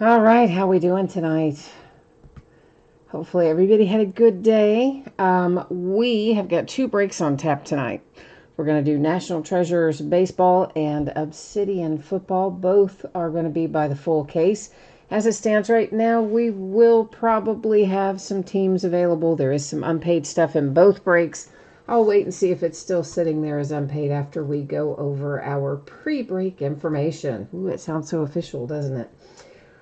All right, how we doing tonight? Hopefully everybody had a good day. We have got two breaks on tap tonight. We're going to do National Treasures baseball and Obsidian football. Both are going to be by the full case. As it stands right now, we will probably have some teams available. There is some unpaid stuff in both breaks. I'll wait and see if it's still sitting there as unpaid after we go over our pre-break information. Ooh, it sounds so official, doesn't it?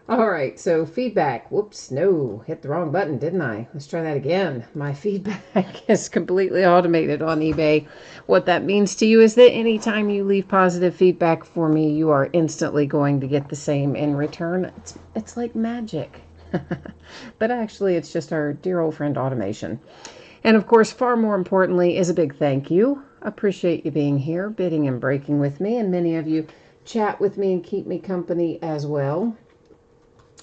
All right, so feedback. Whoops, no, hit the wrong button, didn't I? Let's try that again. My feedback is completely automated on eBay. What that means to you is that anytime you leave positive feedback for me, you are instantly going to get the same in return. It's like magic. But actually, it's just our dear old friend automation. And of course, far more importantly, is a big thank you. Appreciate you being here, bidding and breaking with me, and many of you chat with me and keep me company as well.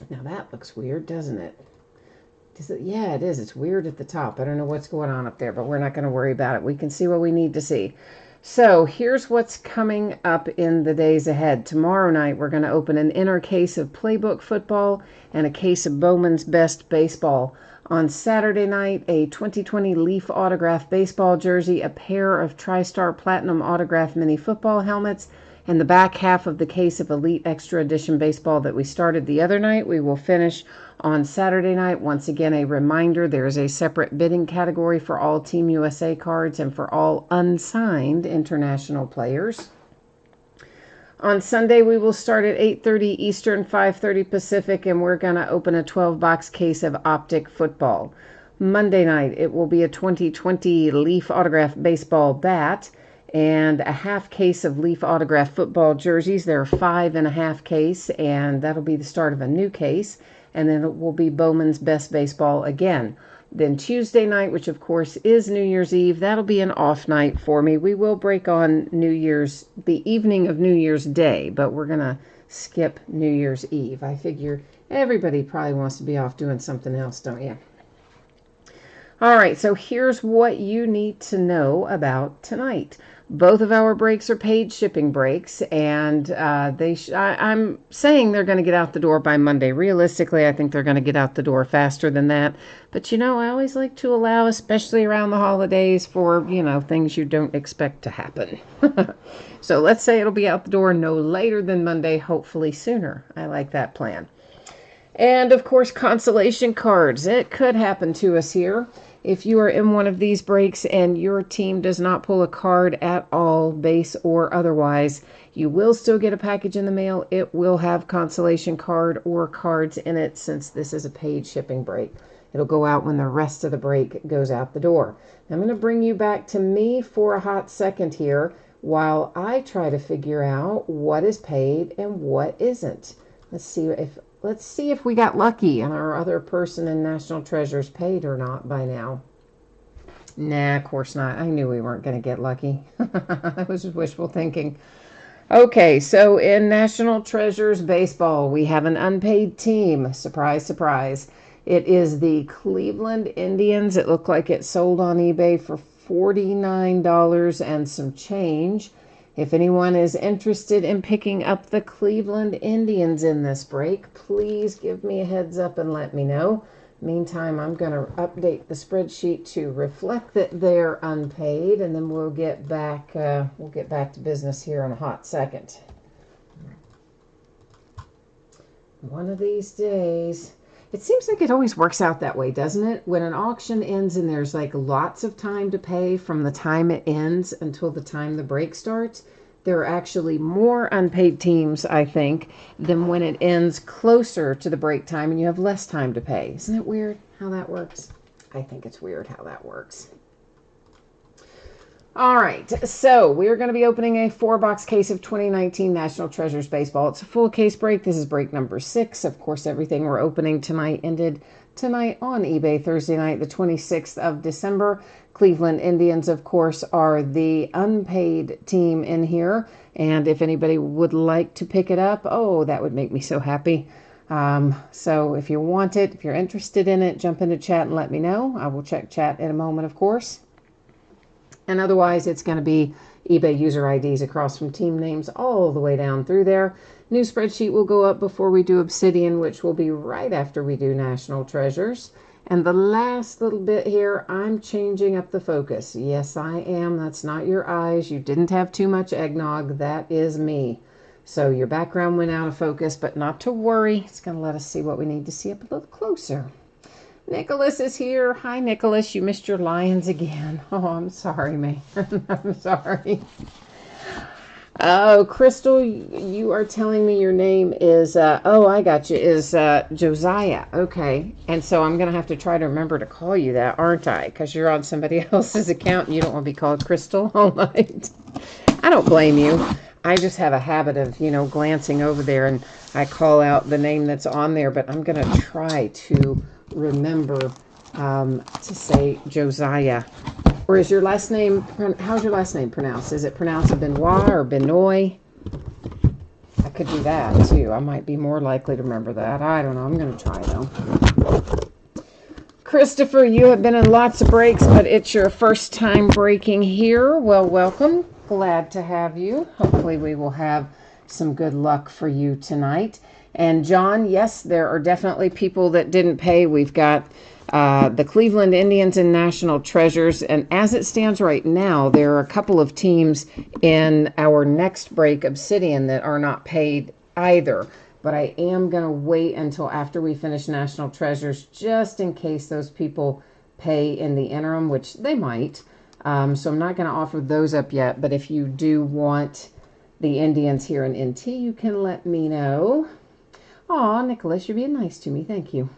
Now that looks weird, doesn't it? Yeah, it is. It's weird at the top. I don't know what's going on up there, but we're not going to worry about it. We can see what we need to see. So here's what's coming up in the days ahead. Tomorrow night, we're going to open an inner case of Playbook football and a case of Bowman's Best baseball. On Saturday night, a 2020 Leaf autograph baseball jersey, a pair of TriStar Platinum autograph mini football helmets, and the back half of the case of Elite Extra Edition baseball that we started the other night, we will finish on Saturday night. Once again, a reminder, there is a separate bidding category for all Team USA cards and for all unsigned international players. On Sunday, we will start at 8:30 Eastern, 5:30 Pacific, and we're going to open a 12-box case of Optic football. Monday night, it will be a 2020 Leaf autograph baseball bat and a half case of Leaf autograph football jerseys. There are 5 in a half case, and that'll be the start of a new case. And then it will be Bowman's Best Baseball again. Then Tuesday night, which of course is New Year's Eve, that'll be an off night for me. We will break on the evening of New Year's Day, but we're going to skip New Year's Eve. I figure everybody probably wants to be off doing something else, don't you? All right, so here's what you need to know about tonight. Both of our breaks are paid shipping breaks, and I'm saying they're going to get out the door by Monday. Realistically, I think they're going to get out the door faster than that. But, I always like to allow, especially around the holidays, for, things you don't expect to happen. So let's say it'll be out the door no later than Monday, hopefully sooner. I like that plan. And, of course, consolation cards. It could happen to us here. If you are in one of these breaks and your team does not pull a card at all, base or otherwise, you will still get a package in the mail. It will have consolation card or cards in it since this is a paid shipping break. It'll go out when the rest of the break goes out the door. I'm going to bring you back to me for a hot second here while I try to figure out what is paid and what isn't. Let's see if we got lucky and our other person in National Treasures paid or not by now. Nah, of course not. I knew we weren't going to get lucky. That was just wishful thinking. Okay, so in National Treasures Baseball, we have an unpaid team. Surprise, surprise. It is the Cleveland Indians. It looked like it sold on eBay for $49 and some change. If anyone is interested in picking up the Cleveland Indians in this break, please give me a heads up and let me know. Meantime, I'm going to update the spreadsheet to reflect that they're unpaid, and then we'll get back to business here in a hot second. One of these days. It seems like it always works out that way, doesn't it? When an auction ends and there's like lots of time to pay from the time it ends until the time the break starts, there are actually more unpaid teams, I think, than when it ends closer to the break time and you have less time to pay. Isn't it weird how that works? I think it's weird how that works. All right, so we're going to be opening a 4-box case of 2019 National Treasures Baseball. It's a full case break. This is break number 6. Of course, everything we're opening tonight ended tonight on eBay Thursday night, the 26th of December. Cleveland Indians, of course, are the unpaid team in here. And if anybody would like to pick it up, oh, that would make me so happy. So if you want it, if you're interested in it, jump into chat and let me know. I will check chat in a moment, of course. And otherwise, it's going to be eBay user IDs across from team names all the way down through there. New spreadsheet will go up before we do Obsidian, which will be right after we do National Treasures. And the last little bit here, I'm changing up the focus. Yes, I am. That's not your eyes. You didn't have too much eggnog. That is me. So your background went out of focus, but not to worry. It's going to let us see what we need to see up a little closer. Nicholas is here. Hi, Nicholas. You missed your lions again. Oh, I'm sorry, man. I'm sorry. Oh, Crystal, you are telling me your name is, oh, I got you, is Josiah. Okay. And so I'm going to have to try to remember to call you that, aren't I? Because you're on somebody else's account and you don't want to be called Crystal all night. I don't blame you. I just have a habit of, glancing over there and I call out the name that's on there, but I'm going to try to remember to say Josiah. Or is your last name, how's your last name pronounced? Is it pronounced Benoit or Benoit? I could do that too. I might be more likely to remember that. I don't know. I'm going to try though. Christopher, you have been in lots of breaks, but it's your first time breaking here. Well, welcome. Glad to have you. Hopefully we will have some good luck for you tonight. And John, yes, there are definitely people that didn't pay. We've got the Cleveland Indians and National Treasures. And as it stands right now, there are a couple of teams in our next break, Obsidian, that are not paid either. But I am going to wait until after we finish National Treasures, just in case those people pay in the interim, which they might. So I'm not going to offer those up yet. But if you do want the Indians here in NT, you can let me know. Aw, Nicholas, you're being nice to me. Thank you.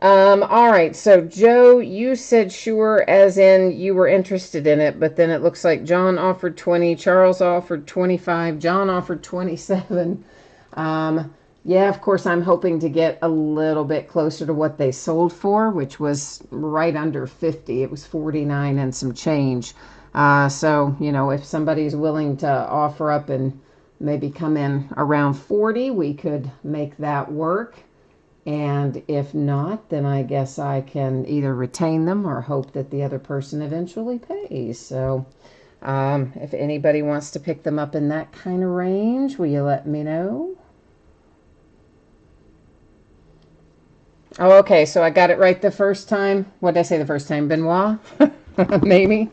All right, so Joe, you said sure, as in you were interested in it, but then it looks like John offered 20, Charles offered 25, John offered 27. Yeah, of course, I'm hoping to get a little bit closer to what they sold for, which was right under 50. It was 49 and some change. So, if somebody's willing to offer up and maybe come in around 40, we could make that work. And if not, then I guess I can either retain them or hope that the other person eventually pays. So if anybody wants to pick them up in that kind of range, will you let me know? Oh, okay, so I got it right the first time. What did I say the first time? Benoit? Maybe.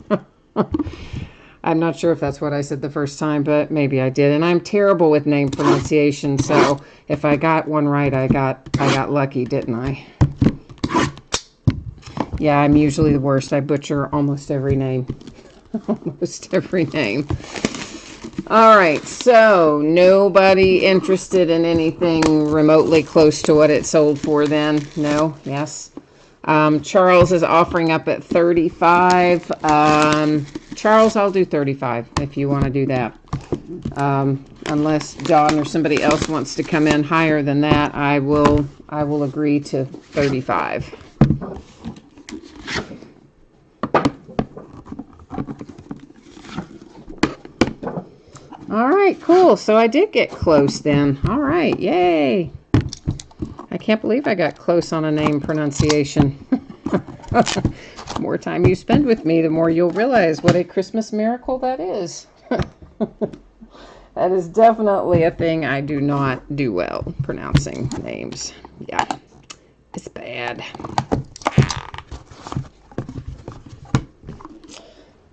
I'm not sure if that's what I said the first time, but maybe I did. And I'm terrible with name pronunciation, so if I got one right, I got lucky, didn't I? Yeah, I'm usually the worst. I butcher almost every name. Almost every name. All right, so nobody interested in anything remotely close to what it sold for then? No? Yes? Charles is offering up at 35. Charles, I'll do 35 if you want to do that. Unless John or somebody else wants to come in higher than that, I will agree to 35. All right, cool. So I did get close then. All right, yay. I can't believe I got close on a name pronunciation. The more time you spend with me, the more you'll realize what a Christmas miracle that is. That is definitely a thing I do not do well, pronouncing names. Yeah, it's bad.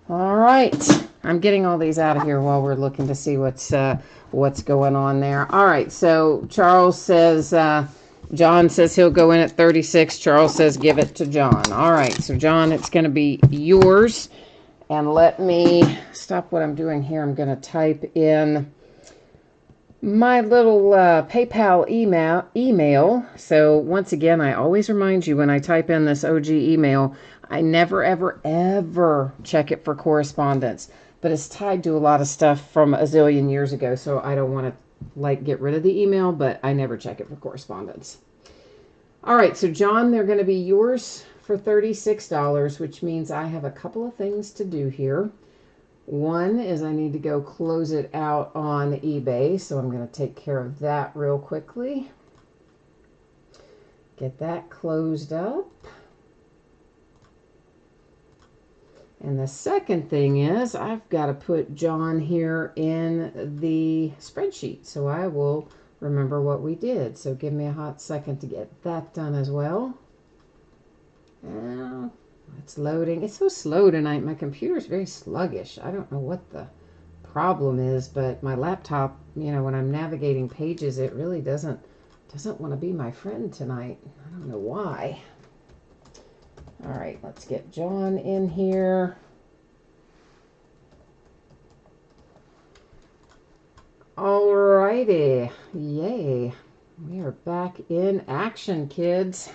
All right, I'm getting all these out of here while we're looking to see what's going on there. All right, so Charles says, John says he'll go in at 36. Charles says give it to John. All right, so John, it's going to be yours. And let me stop what I'm doing here. I'm going to type in my little PayPal email. So once again, I always remind you when I type in this OG email, I never, ever, ever check it for correspondence. But it's tied to a lot of stuff from a zillion years ago, so I don't want to get rid of the email, but I never check it for correspondence. All right, so John, they're going to be yours for $36, which means I have a couple of things to do here. One is I need to go close it out on eBay, so I'm going to take care of that real quickly. Get that closed up. And the second thing is I've got to put John here in the spreadsheet, so I will remember what we did. So give me a hot second to get that done as well. Now, it's loading. It's so slow tonight. My computer's very sluggish. I don't know what the problem is, but my laptop, you know, when I'm navigating pages, it really doesn't want to be my friend tonight. I don't know why. All right, let's get John in here. All righty. Yay. We are back in action, kids.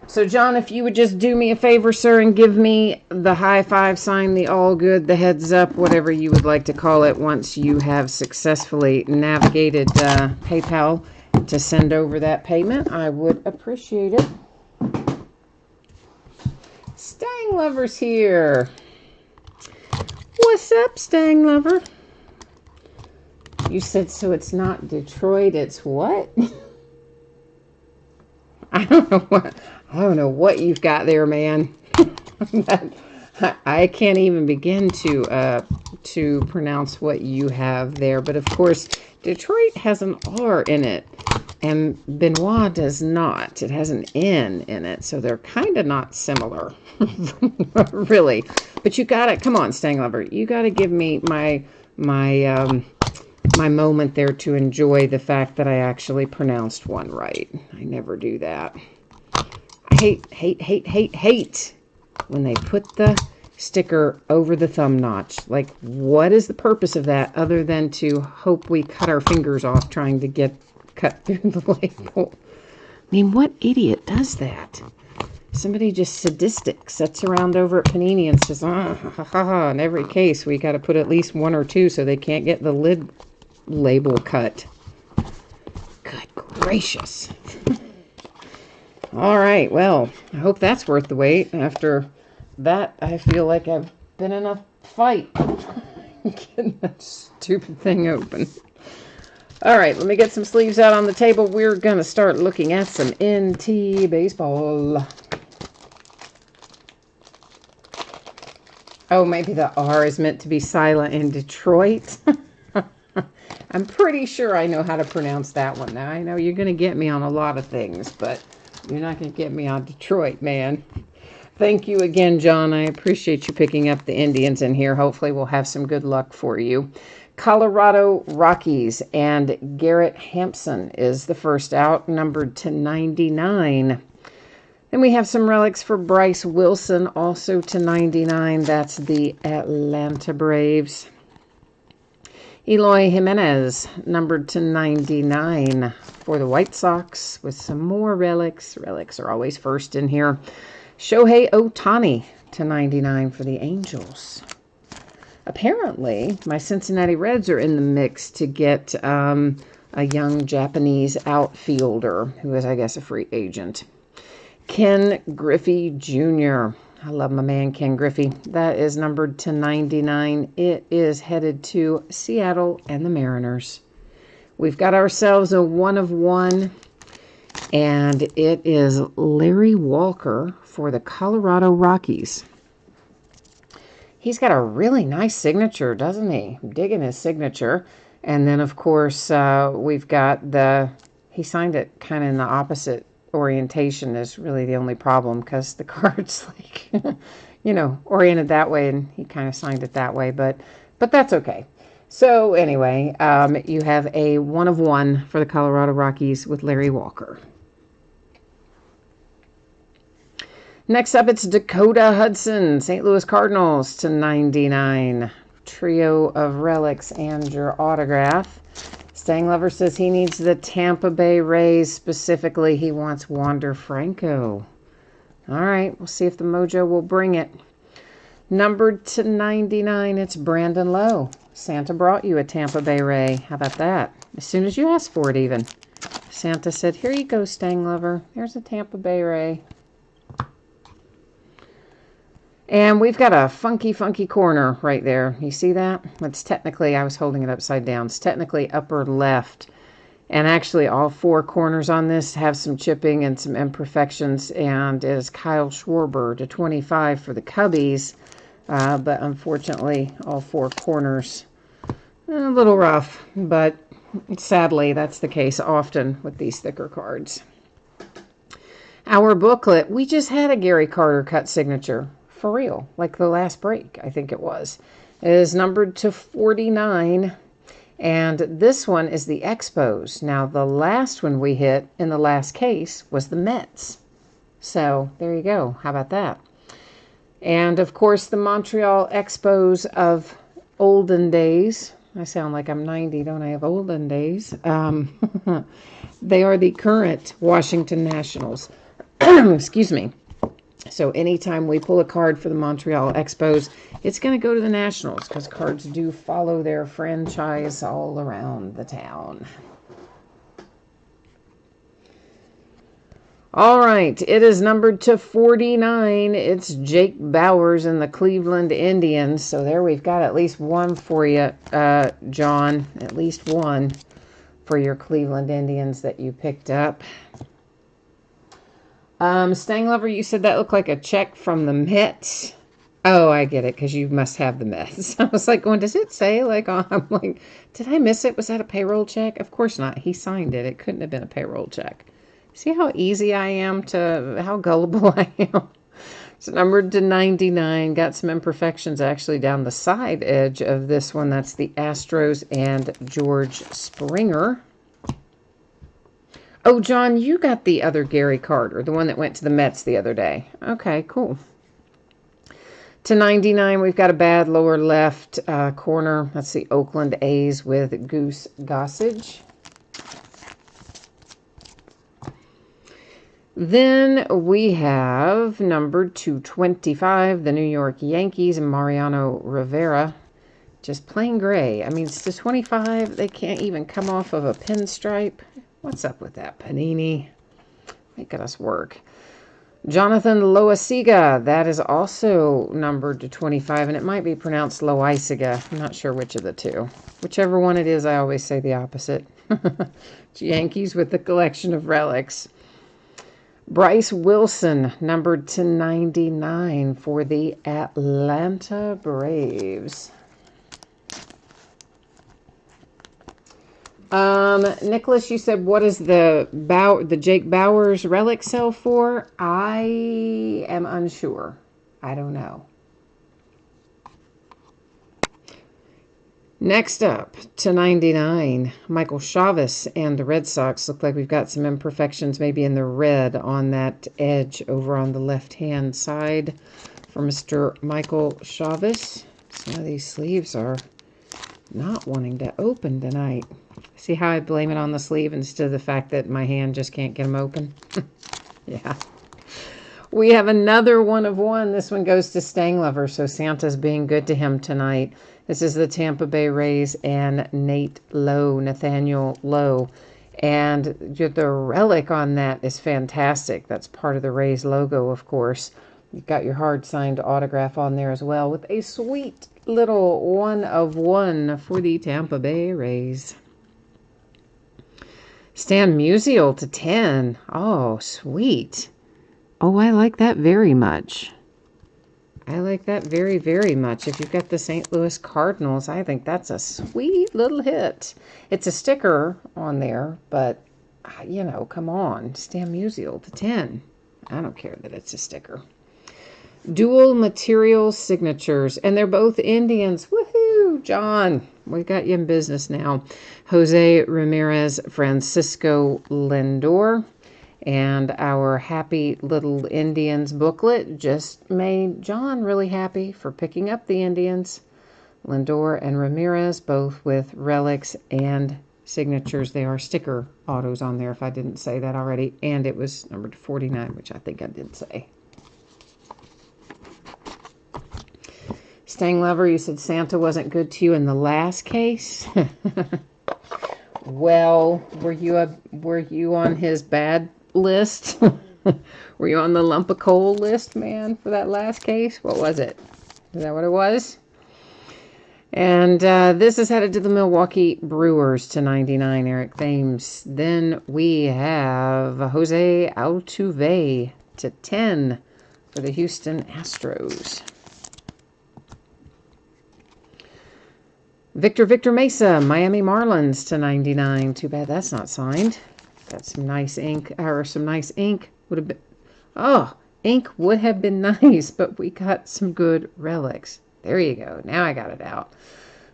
So, John, if you would just do me a favor, sir, and give me the high five sign, the all good, the heads up, whatever you would like to call it, once you have successfully navigated PayPal to send over that payment, I would appreciate it. Stang Lover's here. What's up, Stang Lover? You said so it's not Detroit, it's what? I don't know what you've got there, man. I can't even begin to pronounce what you have there. But of course, Detroit has an R in it, and Benoit does not. It has an N in it, so they're kind of not similar, really. But you gotta, come on, Stang Lover, you gotta give me my moment there to enjoy the fact that I actually pronounced one right. I never do that. I hate when they put the sticker over the thumb notch. Like, what is the purpose of that other than to hope we cut our fingers off trying to get cut through the label? I mean, what idiot does that? Somebody just sadistic sits around over at Panini and says, in every case we got to put at least one or two so they can't get the lid label cut. Good gracious. All right, well, I hope that's worth the wait. After that, I feel like I've been in a fight getting that stupid thing open. All right, let me get some sleeves out on the table. We're going to start looking at some NT baseball. Oh, maybe the R is meant to be silent in Detroit. I'm pretty sure I know how to pronounce that one. Now, I know you're going to get me on a lot of things, but you're not going to get me on Detroit, man. Thank you again, John. I appreciate you picking up the Indians in here. Hopefully, we'll have some good luck for you. Colorado Rockies and Garrett Hampson is the first out, numbered to 99. Then we have some relics for Bryce Wilson, also to 99. That's the Atlanta Braves. Eloy Jimenez, numbered to 99 for the White Sox, with some more relics. Relics are always first in here. Shohei Ohtani to 99 for the Angels. Apparently, my Cincinnati Reds are in the mix to get a young Japanese outfielder who is, I guess, a free agent. Ken Griffey Jr. I love my man Ken Griffey. That is numbered to 99. It is headed to Seattle and the Mariners. We've got ourselves a 1 of 1, and it is Larry Walker for the Colorado Rockies. He's got a really nice signature, doesn't he? I'm digging his signature. And then, of course, we've got he signed it kind of in the opposite orientation is really the only problem, because the card's like, oriented that way, and he kind of signed it that way, but that's okay. So anyway, you have a 1 of 1 for the Colorado Rockies with Larry Walker. Next up, it's Dakota Hudson, St. Louis Cardinals to 99. Trio of relics and your autograph. Stang Lover says he needs the Tampa Bay Rays. Specifically, he wants Wander Franco. All right, we'll see if the mojo will bring it. Numbered to 99, it's Brandon Lowe. Santa brought you a Tampa Bay Ray. How about that? As soon as you asked for it, even. Santa said, here you go, Stang Lover. There's a Tampa Bay Ray. And we've got a funky corner right there. You see that? It's technically, I was holding it upside down. It's technically upper left. And actually, all 4 corners on this have some chipping and some imperfections. And it is Kyle Schwarber to 25 for the Cubbies. But unfortunately, all 4 corners, a little rough. But sadly, that's the case often with these thicker cards. Our booklet, we just had a Gary Carter cut signature. For real, like the last break, I think it was. It is numbered to 49. And this one is the Expos. Now, the last one we hit in the last case was the Mets. So, there you go. How about that? And, of course, the Montreal Expos of olden days. I sound like I'm 90, don't I, of olden days? They are the current Washington Nationals. Excuse me. So anytime we pull a card for the Montreal Expos, it's going to go to the Nationals because cards do follow their franchise all around the town. All right, it is numbered to 49. It's Jake Bowers and the Cleveland Indians. So there we've got at least one for you, John. At least one for your Cleveland Indians that you picked up. Stang Lover, you said that looked like a check from the Mets. Oh, I get it, because you must have the Mets. I was like going, does it say, like, I'm like, did I miss it? Was that a payroll check? Of course not. He signed it. It couldn't have been a payroll check. See how easy I am how gullible I am? It's numbered to 99. Got some imperfections actually down the side edge of this one. That's the Astros and George Springer. Oh, John, you got the other Gary Carter, the one that went to the Mets the other day. Okay, cool. To 99, we've got a bad lower left corner. That's the Oakland A's with Goose Gossage. Then we have numbered 225, the New York Yankees and Mariano Rivera. Just plain gray. I mean, it's to 25. They can't even come off of a pinstripe. What's up with that, Panini? Making us work. Jonathan Loaisiga. That is also numbered to 25, and it might be pronounced Loaisiga. I'm not sure which of the two. Whichever one it is, I always say the opposite. Yankees with the collection of relics. Bryce Wilson, numbered to 99 for the Atlanta Braves. Nicholas, you said, what is the Jake Bowers relic sell for? I am unsure. I don't know. Next up, to 99, Michael Chavis and the Red Sox. Look like we've got some imperfections maybe in the red on that edge over on the left-hand side for Mr. Michael Chavis. Some of these sleeves are not wanting to open tonight. See how I blame it on the sleeve instead of the fact that my hand just can't get them open? Yeah. We have another one of one. This one goes to Stang Lover, so Santa's being good to him tonight. This is the Tampa Bay Rays and Nathaniel Lowe. And the relic on that is fantastic. That's part of the Rays logo, of course. You've got your hard-signed autograph on there as well with a sweet little one of one for the Tampa Bay Rays. Stan Musial to 10. Oh, sweet. Oh, I like that very much. I like that very, very much. If you've got the St. Louis Cardinals, I think that's a sweet little hit. It's a sticker on there, but, you know, come on. Stan Musial to 10. I don't care that it's a sticker. Dual material signatures, and they're both Indians. Woohoo, John. We've got you in business now. Jose Ramirez, Francisco Lindor. And our Happy Little Indians booklet just made John really happy for picking up the Indians. Lindor and Ramirez, both with relics and signatures. They are sticker autos on there, if I didn't say that already. And it was numbered 49, which I think I did say. Stang Lover, you said Santa wasn't good to you in the last case. Well, were you on his bad list? Were you on the lump of coal list, man, for that last case? What was it? Is that what it was? And this is headed to the Milwaukee Brewers to 99, Eric Thames. Then we have Jose Altuve to 10 for the Houston Astros. Victor Mesa, Miami Marlins to 99. Too bad that's not signed. Got some nice ink, or some nice ink. Would have been, ink would have been nice, but we got some good relics. There you go. Now I got it out.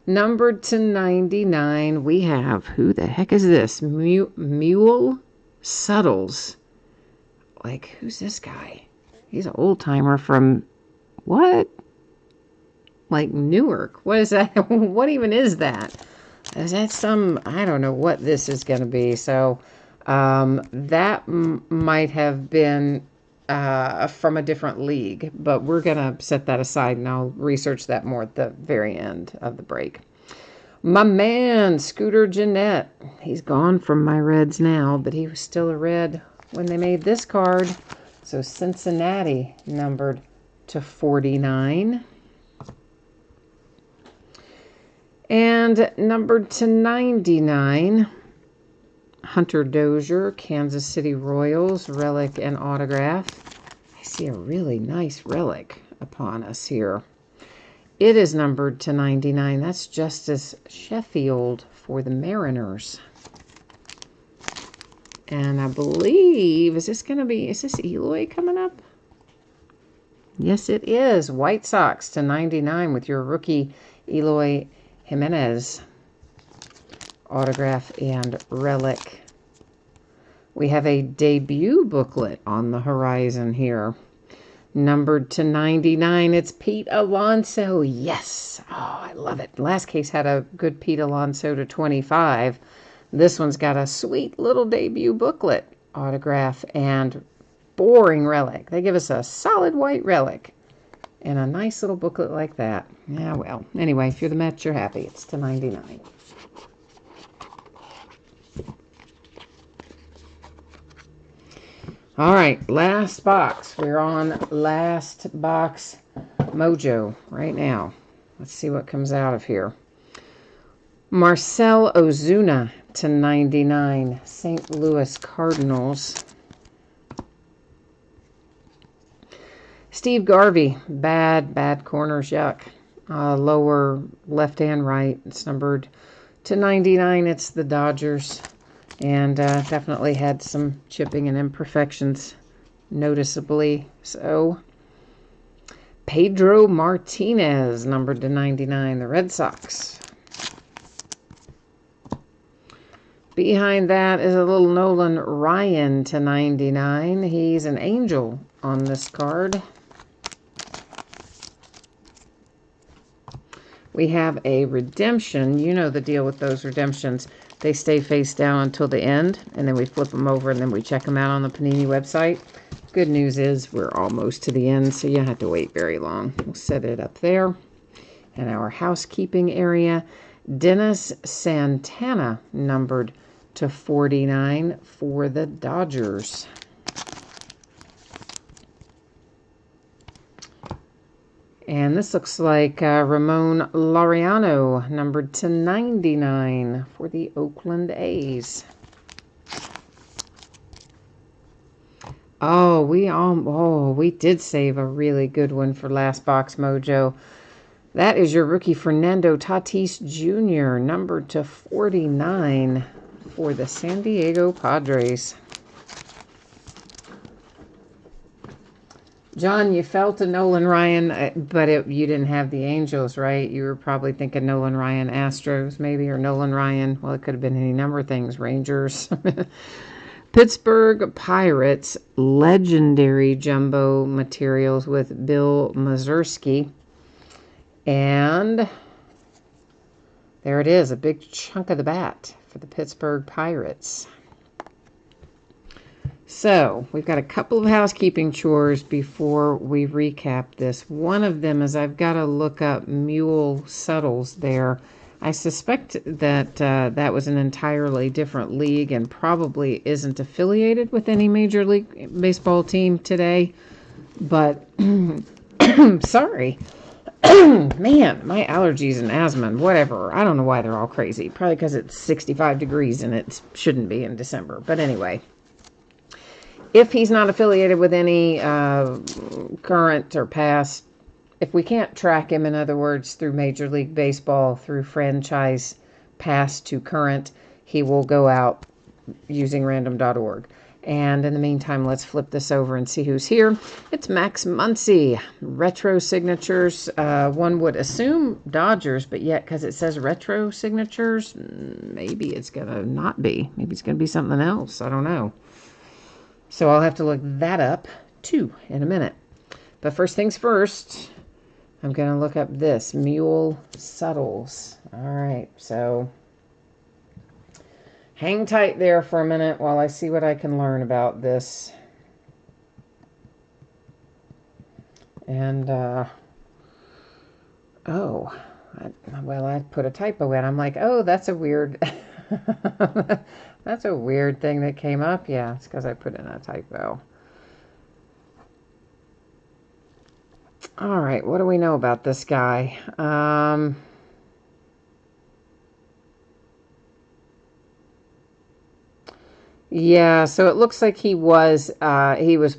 Numbered to 99, we have, who the heck is this? Mule Suttles. Like, who's this guy? He's an old-timer from, what? Like Newark. What is that? What even is that? Is that some, I don't know what this is going to be. So that might have been from a different league, but we're going to set that aside and I'll research that more at the very end of the break. My man, Scooter Gennett. He's gone from my Reds now, but he was still a Red when they made this card. So Cincinnati numbered to 49. And numbered to 99, Hunter Dozier, Kansas City Royals, relic and autograph. I see a really nice relic upon us here. It is numbered to 99. That's Justice Sheffield for the Mariners. And I believe, is this Eloy coming up? Yes, it is. White Sox to 99 with your rookie Eloy Jimenez autograph and relic. We have a debut booklet on the horizon here. Numbered to 99, it's Pete Alonso. Yes. Oh, I love it. Last case had a good Pete Alonso to 25. This one's got a sweet little debut booklet, autograph, and boring relic. They give us a solid white relic and a nice little booklet like that. Yeah, well, anyway, if you're the Mets, you're happy. It's to 99. All right, last box. We're on last box mojo right now. Let's see what comes out of here. Marcell Ozuna to 99, St. Louis Cardinals. Steve Garvey, bad corners, yuck. Lower left and right. It's numbered to 99. It's the Dodgers. And definitely had some chipping and imperfections, noticeably so. Pedro Martinez, numbered to 99, the Red Sox. Behind that is a little Nolan Ryan to 99. He's an angel on this card. We have a redemption. You know the deal with those redemptions. They stay face down until the end, and then we flip them over, and then we check them out on the Panini website. Good news is we're almost to the end, so you don't have to wait very long. We'll set it up there. In our housekeeping area, Dennis Santana, numbered to 49 for the Dodgers. And this looks like Ramon Laureano, numbered to 99 for the Oakland A's. Oh, we did save a really good one for last box mojo. That is your rookie Fernando Tatis Jr., numbered to 49 for the San Diego Padres. John, you felt a Nolan Ryan, but you didn't have the Angels, right? You were probably thinking Nolan Ryan Astros, maybe, or Nolan Ryan. Well, it could have been any number of things. Rangers. Pittsburgh Pirates, legendary jumbo materials with Bill Mazursky. And there it is, a big chunk of the bat for the Pittsburgh Pirates. So, we've got a couple of housekeeping chores before we recap this. One of them is I've got to look up Mule Suttles there. I suspect that that was an entirely different league and probably isn't affiliated with any Major League Baseball team today. But, sorry. Man, my allergies and asthma and whatever. I don't know why they're all crazy. Probably because it's 65 degrees and it shouldn't be in December. But anyway, if he's not affiliated with any current or past, if we can't track him, in other words, through Major League Baseball, through franchise past to current, he will go out using random.org. And in the meantime, let's flip this over and see who's here. It's Max Muncy, retro signatures. One would assume Dodgers, but yet because it says retro signatures, maybe it's going to not be. Maybe it's going to be something else. I don't know. So I'll have to look that up too in a minute. But first things first, I'm going to look up this Mule Subtles. All right, so hang tight there for a minute while I see what I can learn about this. And, I put a typo in. I'm like, oh, that's a weird, that's a weird thing that came up. Yeah, it's because I put in a typo. All right, what do we know about this guy? Yeah, so it looks like he was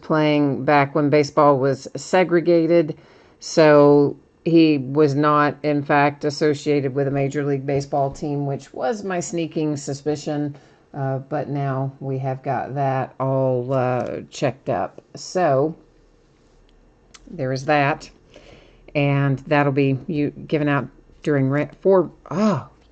playing back when baseball was segregated. So he was not, in fact, associated with a Major League Baseball team, which was my sneaking suspicion. But now we have got that all checked up. So there is that. And that'll be given out during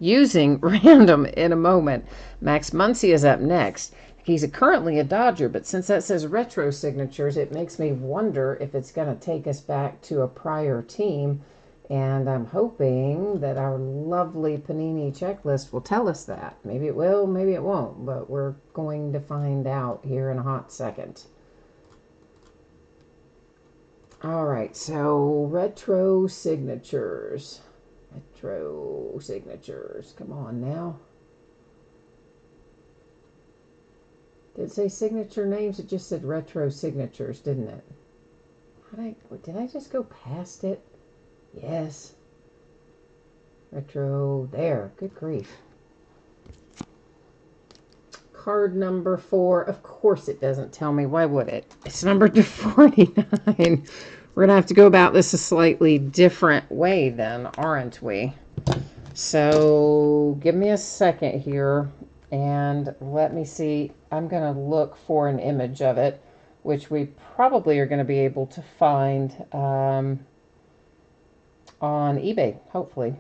using random in a moment. Max Muncy is up next. He's currently a Dodger, but since that says retro signatures, it makes me wonder if it's going to take us back to a prior team. And I'm hoping that our lovely Panini checklist will tell us that. Maybe it will, maybe it won't, but we're going to find out here in a hot second. All right, so retro signatures. Retro signatures. Come on now. Did it say signature names? It just said retro signatures, didn't it? Did I just go past it? Yes. Retro. There. Good grief. Card number 4. Of course it doesn't tell me. Why would it? It's numbered to 49. We're going to have to go about this a slightly different way then, aren't we? So give me a second here and let me see. I'm going to look for an image of it, which we probably are going to be able to find on eBay, hopefully.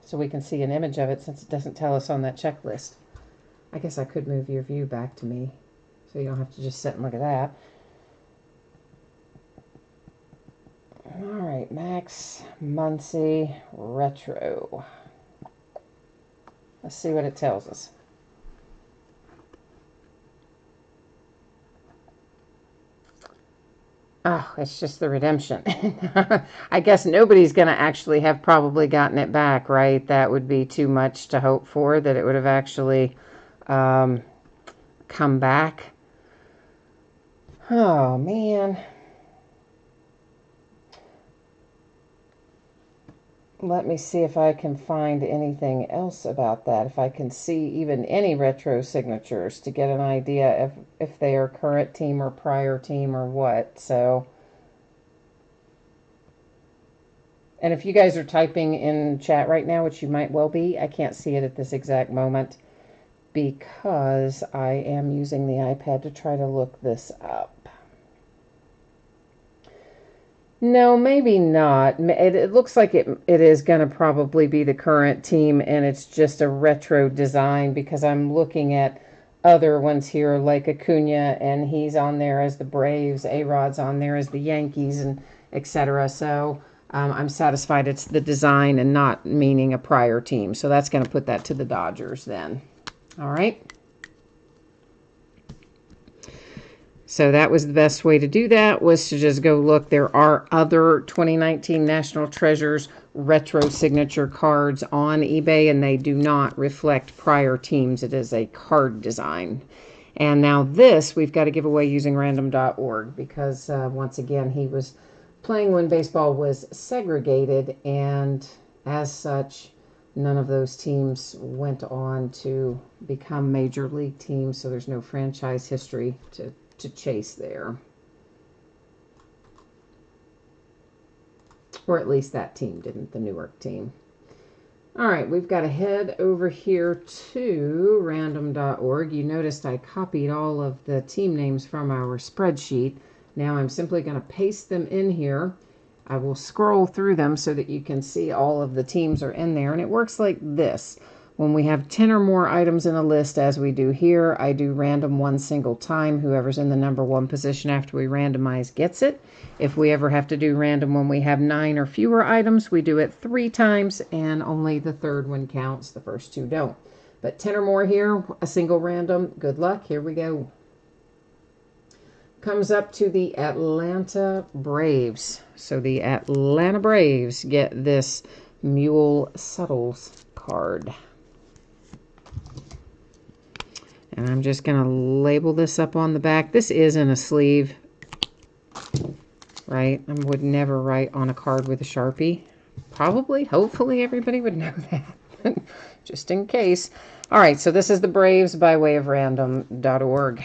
So we can see an image of it since it doesn't tell us on that checklist. I guess I could move your view back to me so you don't have to just sit and look at that. All right, Max Muncy Retro. Let's see what it tells us. Oh, it's just the redemption. I guess nobody's going to actually have probably gotten it back, right? That would be too much to hope for, that it would have actually come back. Oh, man. Let me see if I can find anything else about that. If I can see even any retro signatures to get an idea of if they are current team or prior team or what. So, and if you guys are typing in chat right now, which you might well be, I can't see it at this exact moment because I am using the iPad to try to look this up. No, maybe not. It looks like it is going to probably be the current team, and it's just a retro design because I'm looking at other ones here like Acuna, and he's on there as the Braves, A-Rod's on there as the Yankees, and etc. So I'm satisfied it's the design and not meaning a prior team. So that's going to put that to the Dodgers then. All right. So that was the best way to do that, was to just go look. There are other 2019 National Treasures retro signature cards on eBay, and they do not reflect prior teams. It is a card design. And now this we've got to give away using random.org because, once again, he was playing when baseball was segregated, and as such, none of those teams went on to become major league teams, so there's no franchise history to chase there. Or at least that team didn't, the Newark team. All right, we've got to head over here to random.org. You noticed I copied all of the team names from our spreadsheet. Now I'm simply going to paste them in here. I will scroll through them so that you can see all of the teams are in there. And it works like this. When we have 10 or more items in a list, as we do here, I do random one single time. Whoever's in the number 1 position after we randomize gets it. If we ever have to do random when we have 9 or fewer items, we do it 3 times, and only the third one counts. The first 2 don't. But 10 or more here, a single random. Good luck. Here we go. Comes up to the Atlanta Braves. So the Atlanta Braves get this Mule Suttles card. And I'm just going to label this up on the back. This is in a sleeve, right? I would never write on a card with a Sharpie. Probably, hopefully everybody would know that. Just in case. All right, so this is the Braves by way of random.org.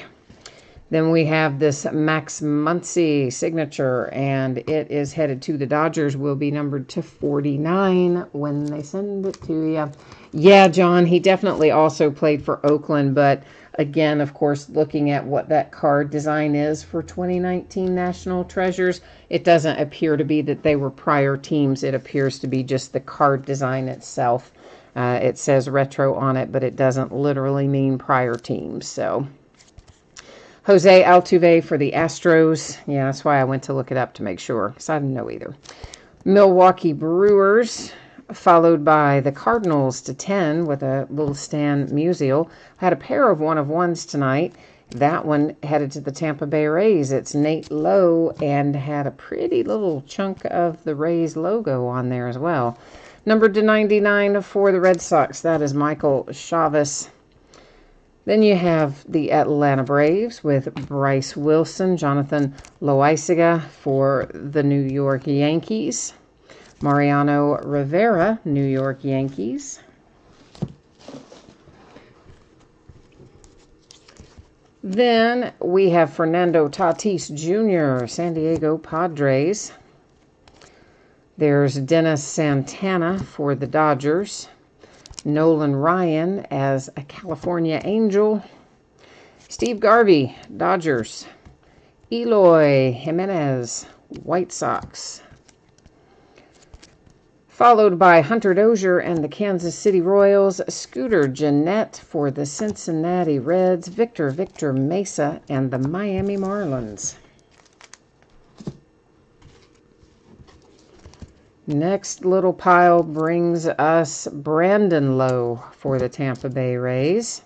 Then we have this Max Muncy signature, and it is headed to the Dodgers. Will be numbered to 49 when they send it to you. Yeah, John, he definitely also played for Oakland, but again, of course, looking at what that card design is for 2019 National Treasures, it doesn't appear to be that they were prior teams. It appears to be just the card design itself. It says retro on it, but it doesn't literally mean prior teams, so... Jose Altuve for the Astros. Yeah, that's why I went to look it up to make sure, because I didn't know either. Milwaukee Brewers, followed by the Cardinals to 10 with a little Stan Musial. Had a pair of 1-of-1s tonight. That one headed to the Tampa Bay Rays. It's Nate Lowe and had a pretty little chunk of the Rays logo on there as well. Numbered to 99 for the Red Sox. That is Michael Chavis. Then you have the Atlanta Braves with Bryce Wilson, Jonathan Loaizaga for the New York Yankees, Mariano Rivera, New York Yankees. Then we have Fernando Tatis Jr., San Diego Padres. There's Dennis Santana for the Dodgers. Nolan Ryan as a California Angel. Steve Garvey, Dodgers. Eloy Jimenez, White Sox. Followed by Hunter Dozier and the Kansas City Royals. Scooter Gennett for the Cincinnati Reds. Victor Mesa and the Miami Marlins. Next little pile brings us Brandon Lowe for the Tampa Bay Rays.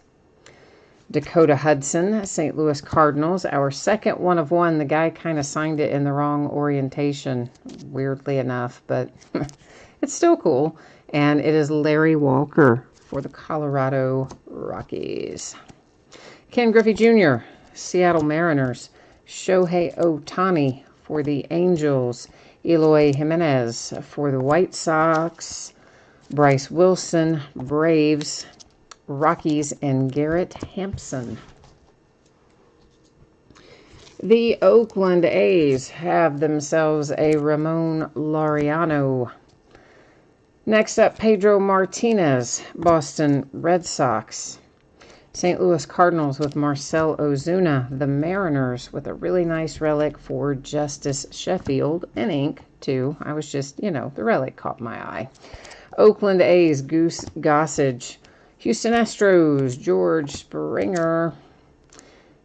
Dakota Hudson, St. Louis Cardinals. Our second 1-of-1. The guy kind of signed it in the wrong orientation, weirdly enough, but it's still cool. And it is Larry Walker for the Colorado Rockies. Ken Griffey Jr., Seattle Mariners. Shohei Ohtani for the Angels. Eloy Jimenez for the White Sox, Bryce Wilson, Braves, Rockies, and Garrett Hampson. The Oakland A's have themselves a Ramon Laureano. Next up, Pedro Martinez, Boston Red Sox. St. Louis Cardinals with Marcell Ozuna. The Mariners with a really nice relic for Justice Sheffield in ink, too. I was just, the relic caught my eye. Oakland A's, Goose Gossage. Houston Astros, George Springer.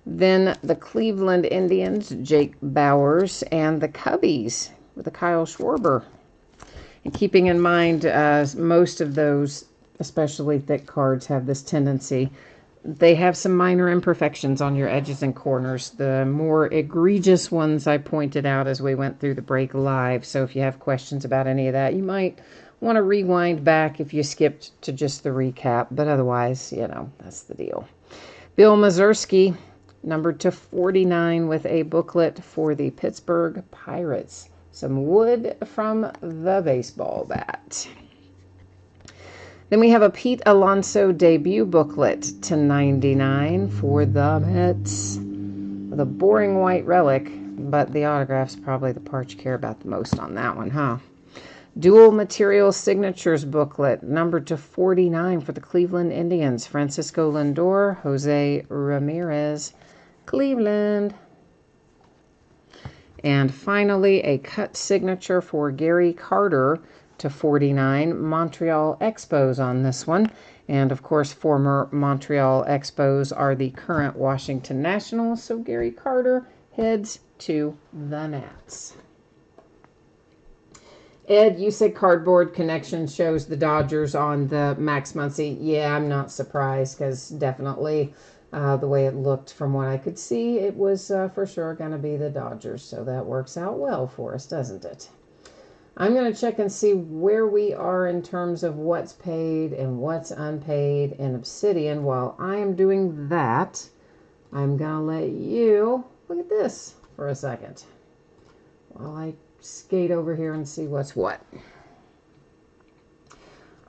Then the Cleveland Indians, Jake Bowers. And the Cubbies with a Kyle Schwarber. And keeping in mind, most of those, especially thick cards, have this tendency. They have some minor imperfections on your edges and corners. The more egregious ones I pointed out as we went through the break live. So if you have questions about any of that, you might want to rewind back if you skipped to just the recap. But otherwise, that's the deal. Bill Mazersky, numbered to 49 with a booklet for the Pittsburgh Pirates. some wood from the baseball bat. Then we have a Pete Alonso debut booklet to $99 for the Mets. With a boring white relic, but the autograph's probably the part you care about the most on that one, huh? Dual Material Signatures booklet, numbered to 49 for the Cleveland Indians. Francisco Lindor, Jose Ramirez, Cleveland. And finally, a cut signature for Gary Carter to 49. Montreal Expos on this one. And, of course, former Montreal Expos are the current Washington Nationals. So Gary Carter heads to the Nats. Ed, you said Cardboard Connection shows the Dodgers on the Max Muncy. Yeah, I'm not surprised because definitely the way it looked from what I could see, it was for sure going to be the Dodgers. So that works out well for us, doesn't it? I'm going to check and see where we are in terms of what's paid and what's unpaid in Obsidian. While I am doing that, I'm going to let you look at this for a second while I skate over here and see what's what.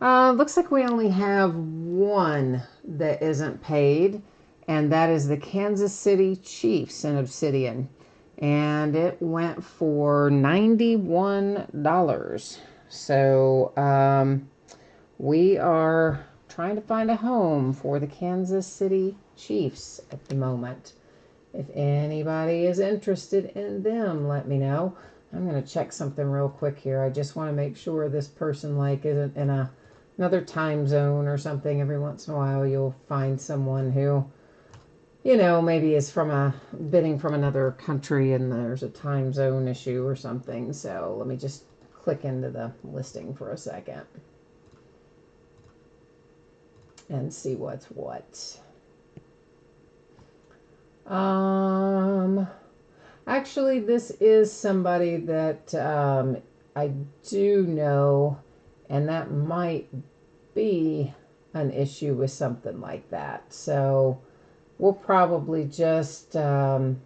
Looks like we only have one that isn't paid, and that is the Kansas City Chiefs in Obsidian. And it went for $91. So we are trying to find a home for the Kansas City Chiefs at the moment. If anybody is interested in them, let me know. I'm going to check something real quick here. I just want to make sure this person isn't in another time zone or something. Every once in a while you'll find someone who, you know, maybe is bidding from another country and there's a time zone issue or something. So let me just click into the listing for a second and see what's what. Actually, this is somebody that I do know, and that might be an issue with something like that. So we'll probably just not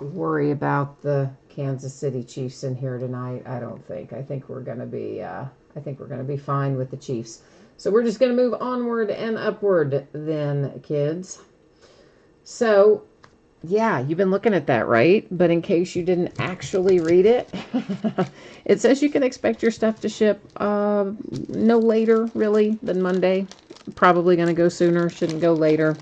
worry about the Kansas City Chiefs in here tonight. I don't think. I think we're going to be fine with the Chiefs. So we're just going to move onward and upward then, kids. So yeah, you've been looking at that, right? But in case you didn't actually read it, it says you can expect your stuff to ship no later, really, than Monday. Probably going to go sooner, shouldn't go later.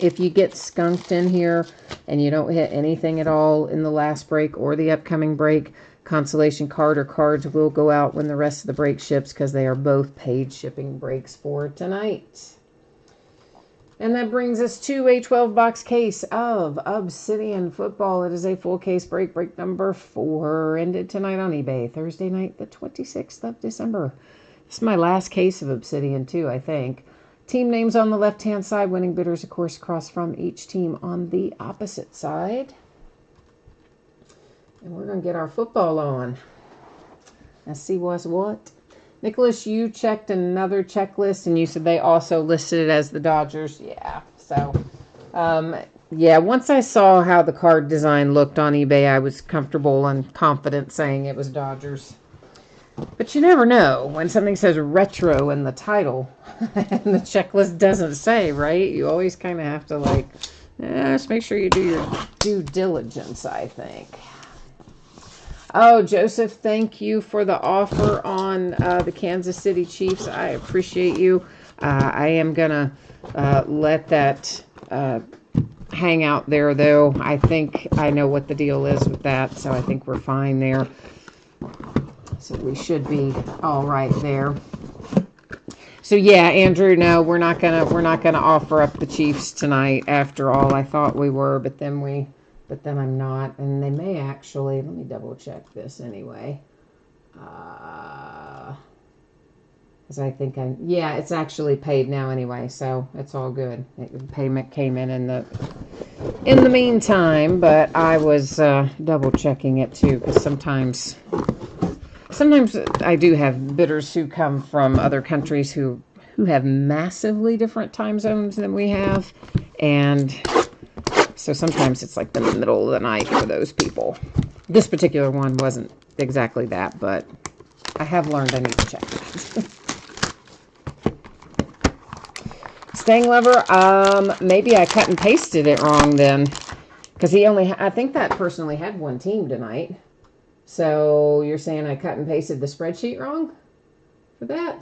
If you get skunked in here and you don't hit anything at all in the last break or the upcoming break, consolation card or cards will go out when the rest of the break ships because they are both paid shipping breaks for tonight. And that brings us to a 12-box case of Obsidian Football. It is a full case break number 4. Ended tonight on eBay, Thursday night, the 26th of December. This is my last case of Obsidian, too, I think. Team names on the left-hand side. Winning bidders, of course, across from each team on the opposite side. And we're going to get our football on. Let's see what's what. Nicholas, you checked another checklist, and you said they also listed it as the Dodgers. Yeah, so, yeah, once I saw how the card design looked on eBay, I was comfortable and confident saying it was Dodgers. But you never know when something says retro in the title and the checklist doesn't say, right? You always kind of have to, just make sure you do your due diligence, I think. Oh, Joseph, thank you for the offer on the Kansas City Chiefs. I appreciate you. I am going to let that hang out there, though. I think I know what the deal is with that, so I think we're fine there. So we should be all right there. So yeah, Andrew, no, we're not gonna offer up the Chiefs tonight. After all, I thought we were, but then I'm not, and they may actually. Let me double check this anyway, because I think yeah, it's actually paid now anyway, so it's all good. Payment came in the meantime, but I was double checking it too, because sometimes I do have bidders who come from other countries who have massively different time zones than we have, and so sometimes it's like the middle of the night for those people. This particular one wasn't exactly that, but I have learned I need to check that. Staying lever, maybe I cut and pasted it wrong then. Because I think that person only had one team tonight. So you're saying I cut and pasted the spreadsheet wrong for that?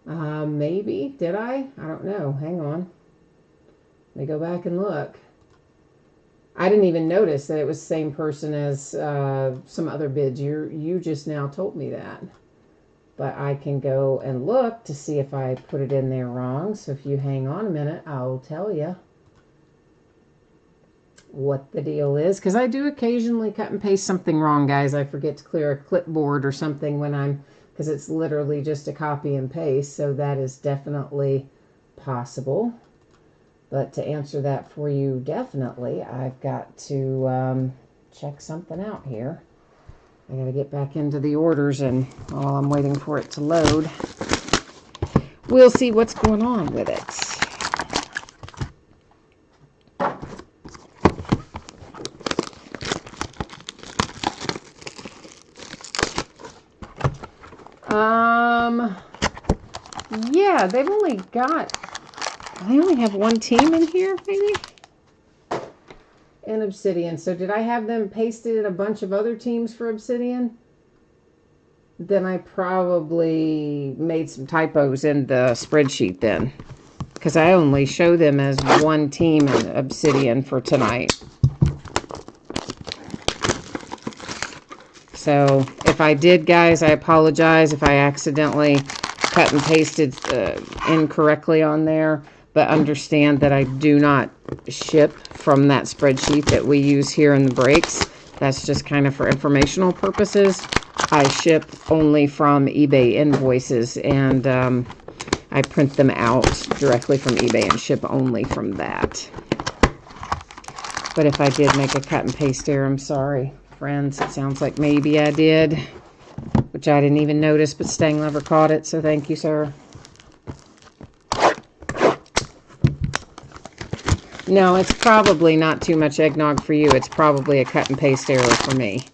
Maybe. Did I? I don't know. Hang on. Let me go back and look. I didn't even notice that it was the same person as some other bids. You just now told me that. But I can go and look to see if I put it in there wrong. So if you hang on a minute, I'll tell you what the deal is. Because I do occasionally cut and paste something wrong, guys. I forget to clear a clipboard or something because it's literally just a copy and paste. So that is definitely possible. But to answer that for you, definitely, I've got to check something out here. I got to get back into the orders, and while I'm waiting for it to load, we'll see what's going on with it. Yeah, they only have one team in here, maybe? And Obsidian. So did I have them pasted in a bunch of other teams for Obsidian? Then I probably made some typos in the spreadsheet then. Because I only show them as one team in Obsidian for tonight. So if I did, guys, I apologize if I accidentally cut and pasted incorrectly on there. But understand that I do not ship from that spreadsheet that we use here in the breaks. That's just kind of for informational purposes. I ship only from eBay invoices, and I print them out directly from eBay and ship only from that. But if I did make a cut and paste error, I'm sorry, friends. It sounds like maybe I did, which I didn't even notice, but Stang Lover caught it, so thank you, sir. No, it's probably not too much eggnog for you. It's probably a cut and paste error for me.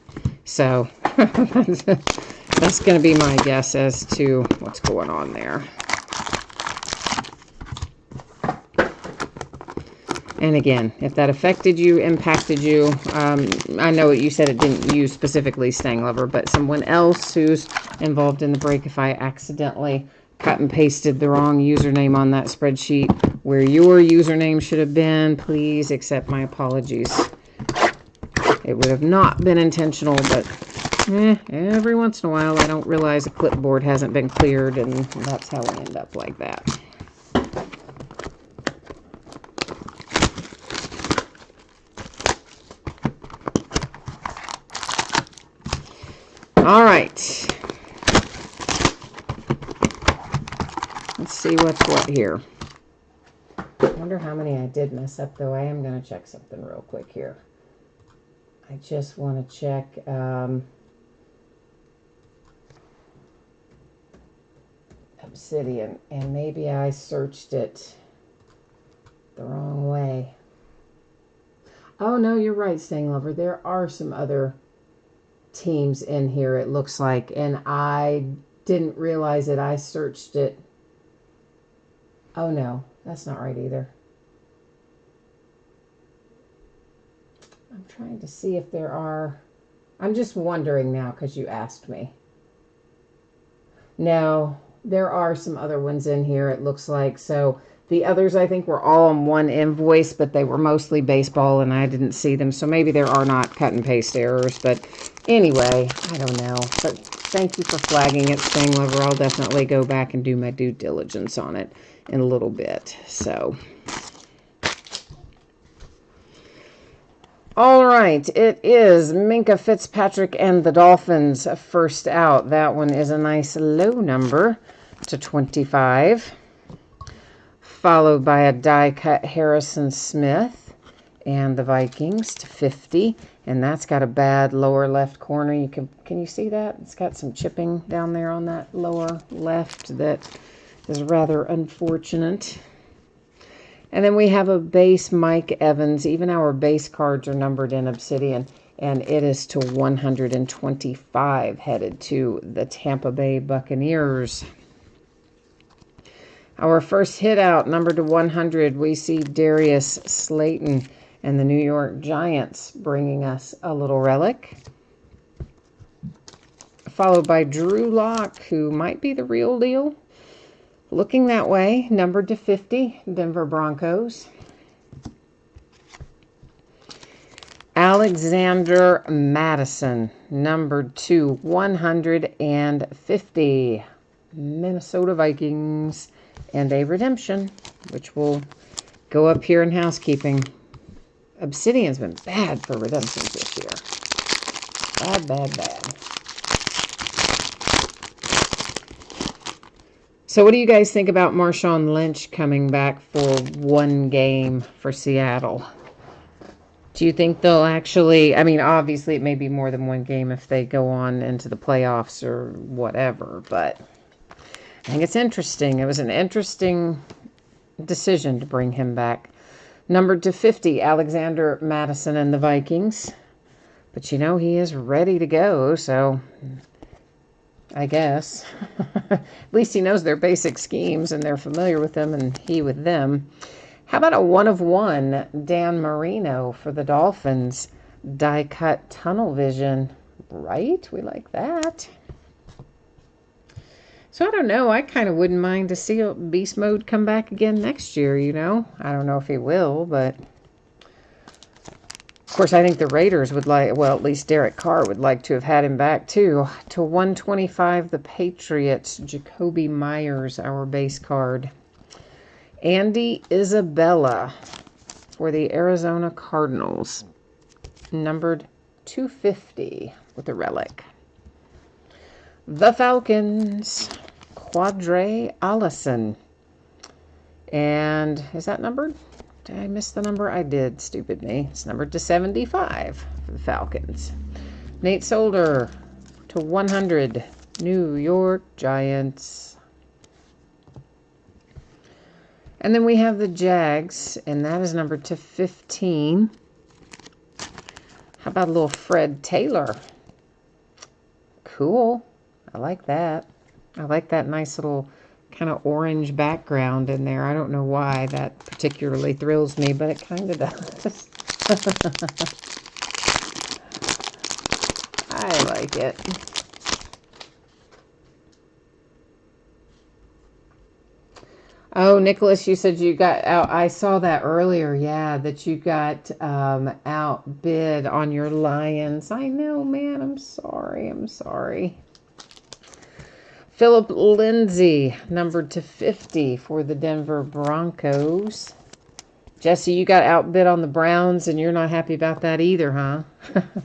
So that's going to be my guess as to what's going on there. And again, if that affected you, impacted you, I know you said it didn't use specifically Stang Lover, but someone else who's involved in the break, if I accidentally cut and pasted the wrong username on that spreadsheet where your username should have been, please accept my apologies. It would have not been intentional, but every once in a while I don't realize a clipboard hasn't been cleared, and that's how we end up like that. All right. Let's see what's what here. I wonder how many I did mess up, though. I am going to check something real quick here. I just want to check Obsidian, and maybe I searched it the wrong way. Oh, no, you're right, Stang Lover. There are some other teams in here, it looks like, and I didn't realize it. I searched it. Oh, no, that's not right either. I'm trying to see if there are. I'm just wondering now because you asked me. No, there are some other ones in here, it looks like. So the others, I think, were all on one invoice, but they were mostly baseball, and I didn't see them. So maybe there are not cut and paste errors. But anyway, I don't know. But thank you for flagging it, Stang Lover. I'll definitely go back and do my due diligence on it in a little bit. So, all right, it is Minka Fitzpatrick and the Dolphins first out. That one is a nice low number to 25, followed by a die cut Harrison Smith and the Vikings to 50, and that's got a bad lower left corner. Can you see that? It's got some chipping down there on that lower left that is rather unfortunate. And then we have a base Mike Evans. Even our base cards are numbered in obsidian. And it is to 125, headed to the Tampa Bay Buccaneers. Our first hit out, numbered to 100, we see Darius Slayton and the New York Giants bringing us a little relic. Followed by Drew Lock, who might be the real deal. Looking that way, numbered to 50, Denver Broncos. Alexander Madison, numbered to 150, Minnesota Vikings. And a redemption, which will go up here in housekeeping. Obsidian's been bad for redemptions this year. Bad, bad, bad. So what do you guys think about Marshawn Lynch coming back for one game for Seattle? Do you think they'll actually, I mean, obviously it may be more than one game if they go on into the playoffs or whatever, but I think it's interesting. It was an interesting decision to bring him back. Numbered to 50, Alexander Madison and the Vikings. But you know, he is ready to go, so I guess. At least he knows their basic schemes and they're familiar with them and he with them. How about a 1 of 1, Dan Marino for the Dolphins? Die cut tunnel vision. Right? We like that. So I don't know. I kind of wouldn't mind to see Beast Mode come back again next year, you know. I don't know if he will, but of course I think the Raiders would like, well, at least Derek Carr would like to have had him back too. To 125, the Patriots, Jacoby Myers, our base card. Andy Isabella for the Arizona Cardinals, numbered 250 with a relic. The Falcons, Quadre Allison. And is that numbered? Did I miss the number? I did. Stupid me. It's numbered to 75 for the Falcons. Nate Solder to 100. New York Giants. And then we have the Jags, and that is numbered to 15. How about a little Fred Taylor? Cool. I like that. I like that nice little kind of orange background in there. I don't know why that particularly thrills me, but it kind of does. I like it. Oh, Nicholas, you said you got out. I saw that earlier. Yeah, that you got outbid on your Lions. I know, man. I'm sorry. I'm sorry. Philip Lindsay, numbered to 50 for the Denver Broncos. Jesse, you got outbid on the Browns, and you're not happy about that either, huh?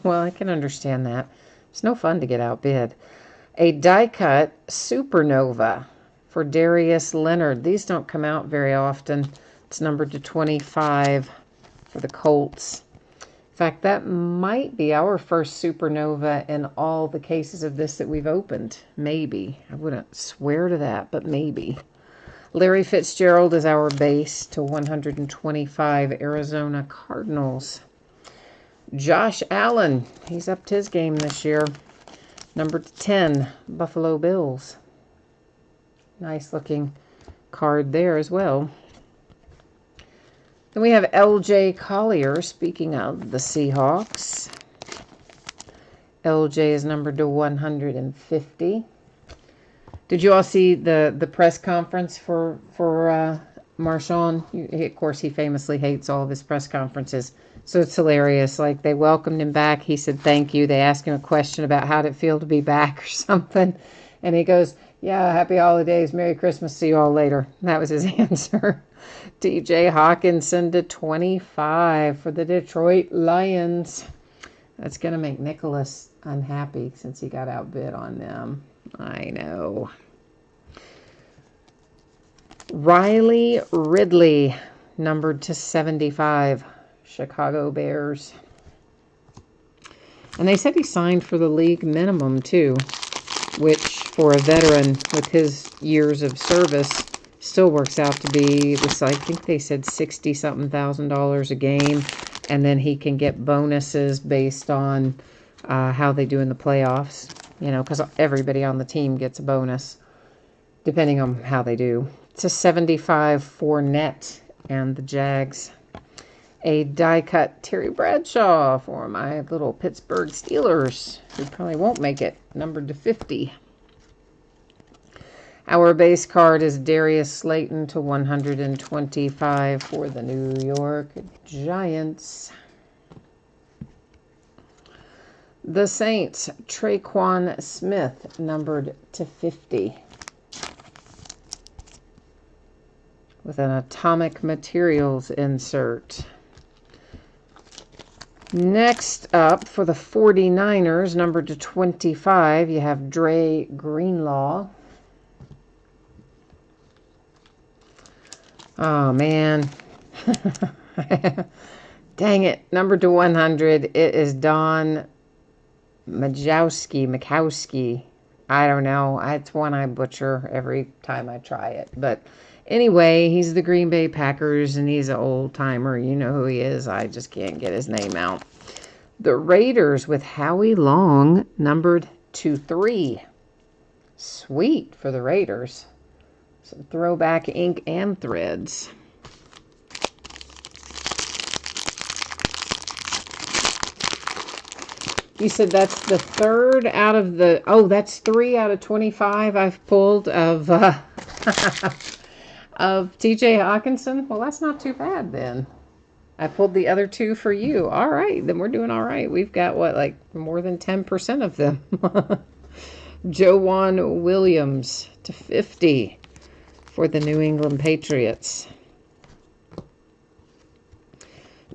Well, I can understand that. It's no fun to get outbid. A die-cut supernova for Darius Leonard. These don't come out very often. It's numbered to 25 for the Colts. In fact, that might be our first supernova in all the cases of this that we've opened. Maybe. I wouldn't swear to that, but maybe. Larry Fitzgerald is our base to 125, Arizona Cardinals. Josh Allen, he's upped his game this year. Number 10, Buffalo Bills. Nice looking card there as well. Then we have L.J. Collier, speaking of the Seahawks. L.J. is numbered to 150. Did you all see the press conference for Marshawn? Of course, he famously hates all of his press conferences. So it's hilarious. Like, they welcomed him back. He said thank you. They asked him a question about how did it feel to be back or something. And he goes, yeah, happy holidays. Merry Christmas. See you all later. And that was his answer. TJ Hawkinson to 25 for the Detroit Lions. That's going to make Nicholas unhappy since he got outbid on them. I know. Riley Ridley, numbered to 75, Chicago Bears. And they said he signed for the league minimum, too, which for a veteran with his years of service still works out to be, I think they said $60-something thousand a game. And then he can get bonuses based on how they do in the playoffs. You know, because everybody on the team gets a bonus, depending on how they do. It's a 75 for net and the Jags. A die-cut Terry Bradshaw for my little Pittsburgh Steelers, who probably won't make it, numbered to 50. Our base card is Darius Slayton to 125 for the New York Giants. The Saints, Traquan Smith, numbered to 50. With an Atomic Materials insert. Next up, for the 49ers, numbered to 25, you have Dre Greenlaw. Oh, man. Dang it. Numbered to 100, it is Don Majkowski. I don't know. It's one I butcher every time I try it. But anyway, he's the Green Bay Packers, and he's an old-timer. You know who he is. I just can't get his name out. The Raiders with Howie Long, numbered to 3. Sweet for the Raiders. Some throwback ink and threads. You said that's the third out of the... Oh, that's 3 out of 25 I've pulled of of T.J. Hawkinson. Well, that's not too bad then. I pulled the other 2 for you. All right, then we're doing all right. We've got, what, like more than 10% of them. Joanne Williams to 50 for the New England Patriots.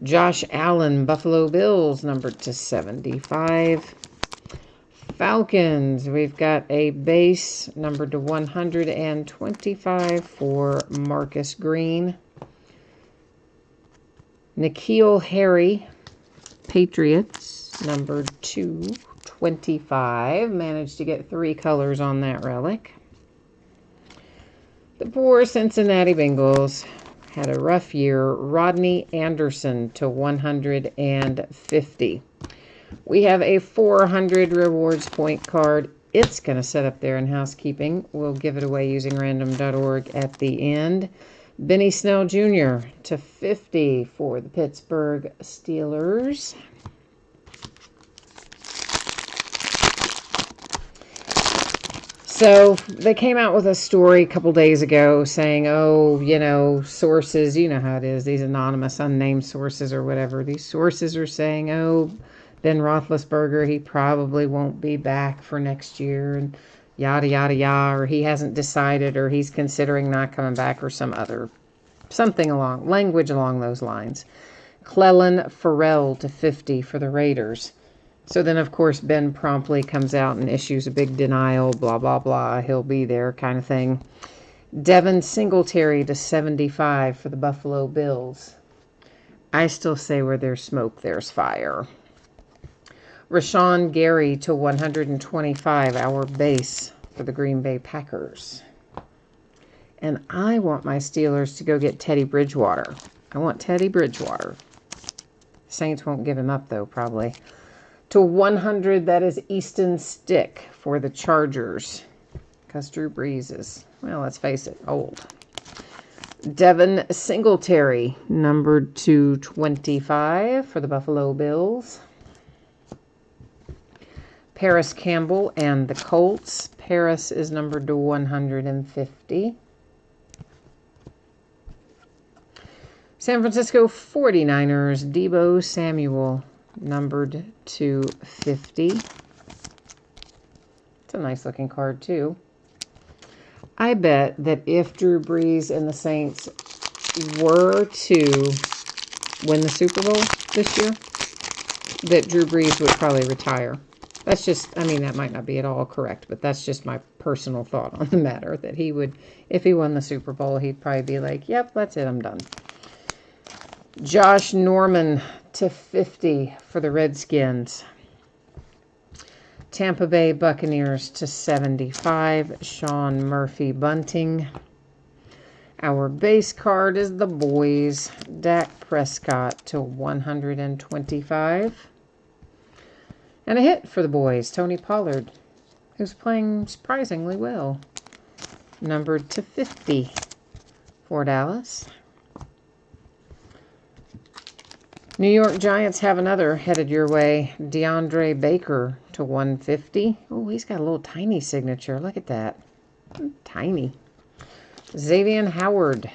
Josh Allen, Buffalo Bills, numbered to 75. Falcons, we've got a base numbered to 125 for Marcus Green. N'Keal Harry, Patriots, numbered to 25. Managed to get 3 colors on that relic. The poor Cincinnati Bengals had a rough year. Rodney Anderson to 150. We have a 400 rewards point card. It's going to set up there in housekeeping. We'll give it away using random.org at the end. Benny Snell Jr. to 50 for the Pittsburgh Steelers. So they came out with a story a couple days ago saying, oh, you know, sources, you know how it is, these anonymous, unnamed sources or whatever. These sources are saying, oh, Ben Roethlisberger, he probably won't be back for next year and yada, yada, yada, or he hasn't decided or he's considering not coming back or something along, language along those lines. Clelin Ferrell to 50 for the Raiders. So then, of course, Ben promptly comes out and issues a big denial, blah, blah, blah, he'll be there kind of thing. Devin Singletary to 75 for the Buffalo Bills. I still say where there's smoke, there's fire. Rashawn Gary to 125, our base for the Green Bay Packers. And I want my Steelers to go get Teddy Bridgewater. I want Teddy Bridgewater. Saints won't give him up, though, probably. To 100, that is Easton Stick for the Chargers. Because Drew Brees is, well, let's face it, old. Devin Singletary, numbered to 25 for the Buffalo Bills. Paris Campbell and the Colts. Paris is numbered to 150. San Francisco 49ers, Deebo Samuel, numbered to 50. It's a nice looking card too. I bet that if Drew Brees and the Saints were to win the Super Bowl this year, that Drew Brees would probably retire. That's just, I mean, that might not be at all correct, but that's just my personal thought on the matter, that he would, if he won the Super Bowl, he'd probably be like, yep, that's it, I'm done. Josh Norman to 50 for the Redskins. Tampa Bay Buccaneers to 75, Sean Murphy Bunting. Our base card is the boys. Dak Prescott to 125. And a hit for the boys, Tony Pollard, who's playing surprisingly well. Numbered to 50 for Dallas. New York Giants have another headed your way. DeAndre Baker to 150. Oh, he's got a little tiny signature. Look at that. Tiny. Xavier Howard.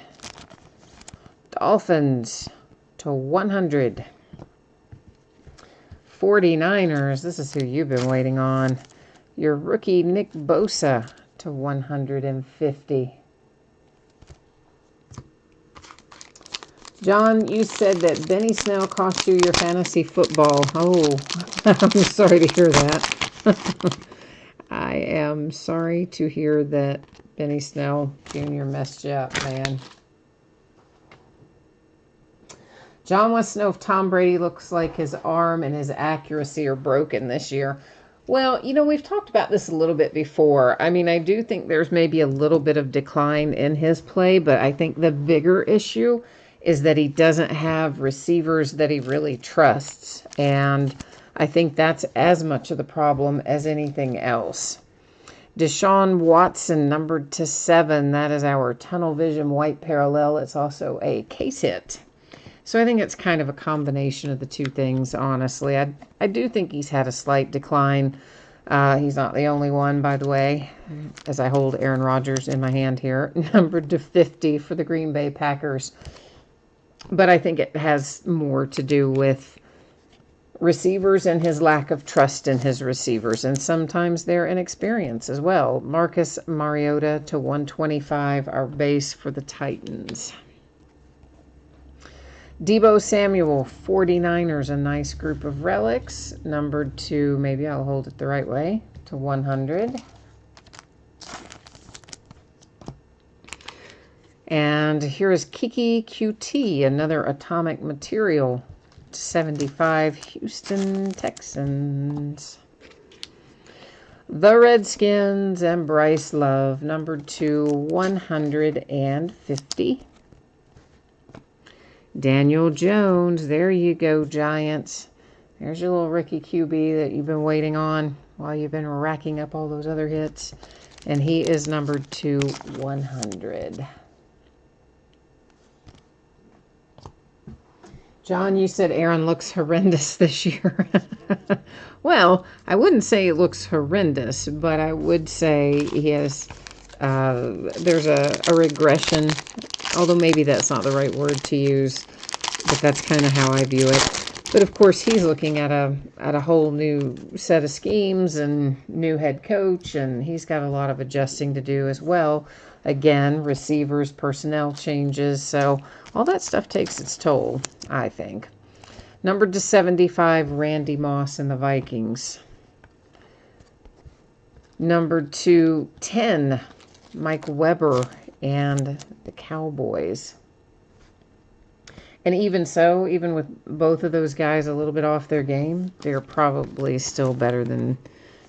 Dolphins to 100. 49ers. This is who you've been waiting on. Your rookie Nick Bosa to 150. John, you said that Benny Snell cost you your fantasy football. Oh, I'm sorry to hear that. I am sorry to hear that Benny Snell Jr. messed you up, man. John wants to know if Tom Brady looks like his arm and his accuracy are broken this year. Well, you know, we've talked about this a little bit before. I mean, I do think there's maybe a little bit of decline in his play, but I think the bigger issue is that he doesn't have receivers that he really trusts. And I think that's as much of the problem as anything else. Deshaun Watson, numbered to 7. That is our tunnel vision white parallel. It's also a case hit. So I think it's kind of a combination of the two things, honestly. I do think he's had a slight decline. He's not the only one, by the way, as I hold Aaron Rodgers in my hand here, numbered to 50 for the Green Bay Packers. But I think it has more to do with receivers and his lack of trust in his receivers, and sometimes their inexperience as well. Marcus Mariota to 125, our base for the Titans. Deebo Samuel, 49ers, a nice group of relics, numbered to, maybe I'll hold it the right way, to 100. And here is Kiki QT, another atomic material, 75, Houston Texans. The Redskins and Bryce Love, numbered to 150. Daniel Jones, there you go, Giants. There's your little rookie QB that you've been waiting on while you've been racking up all those other hits. And he is numbered to 100. John, you said Aaron looks horrendous this year. Well, I wouldn't say it looks horrendous, but I would say he has, there's a regression, although maybe that's not the right word to use, but that's kind of how I view it. But of course, he's looking at a whole new set of schemes and new head coach, and he's got a lot of adjusting to do as well. Again, receivers, personnel changes, so all that stuff takes its toll, I think. Numbered to 75, Randy Moss and the Vikings. Numbered to 10, Mike Weber and the Cowboys. And even so, even with both of those guys a little bit off their game, they're probably still better than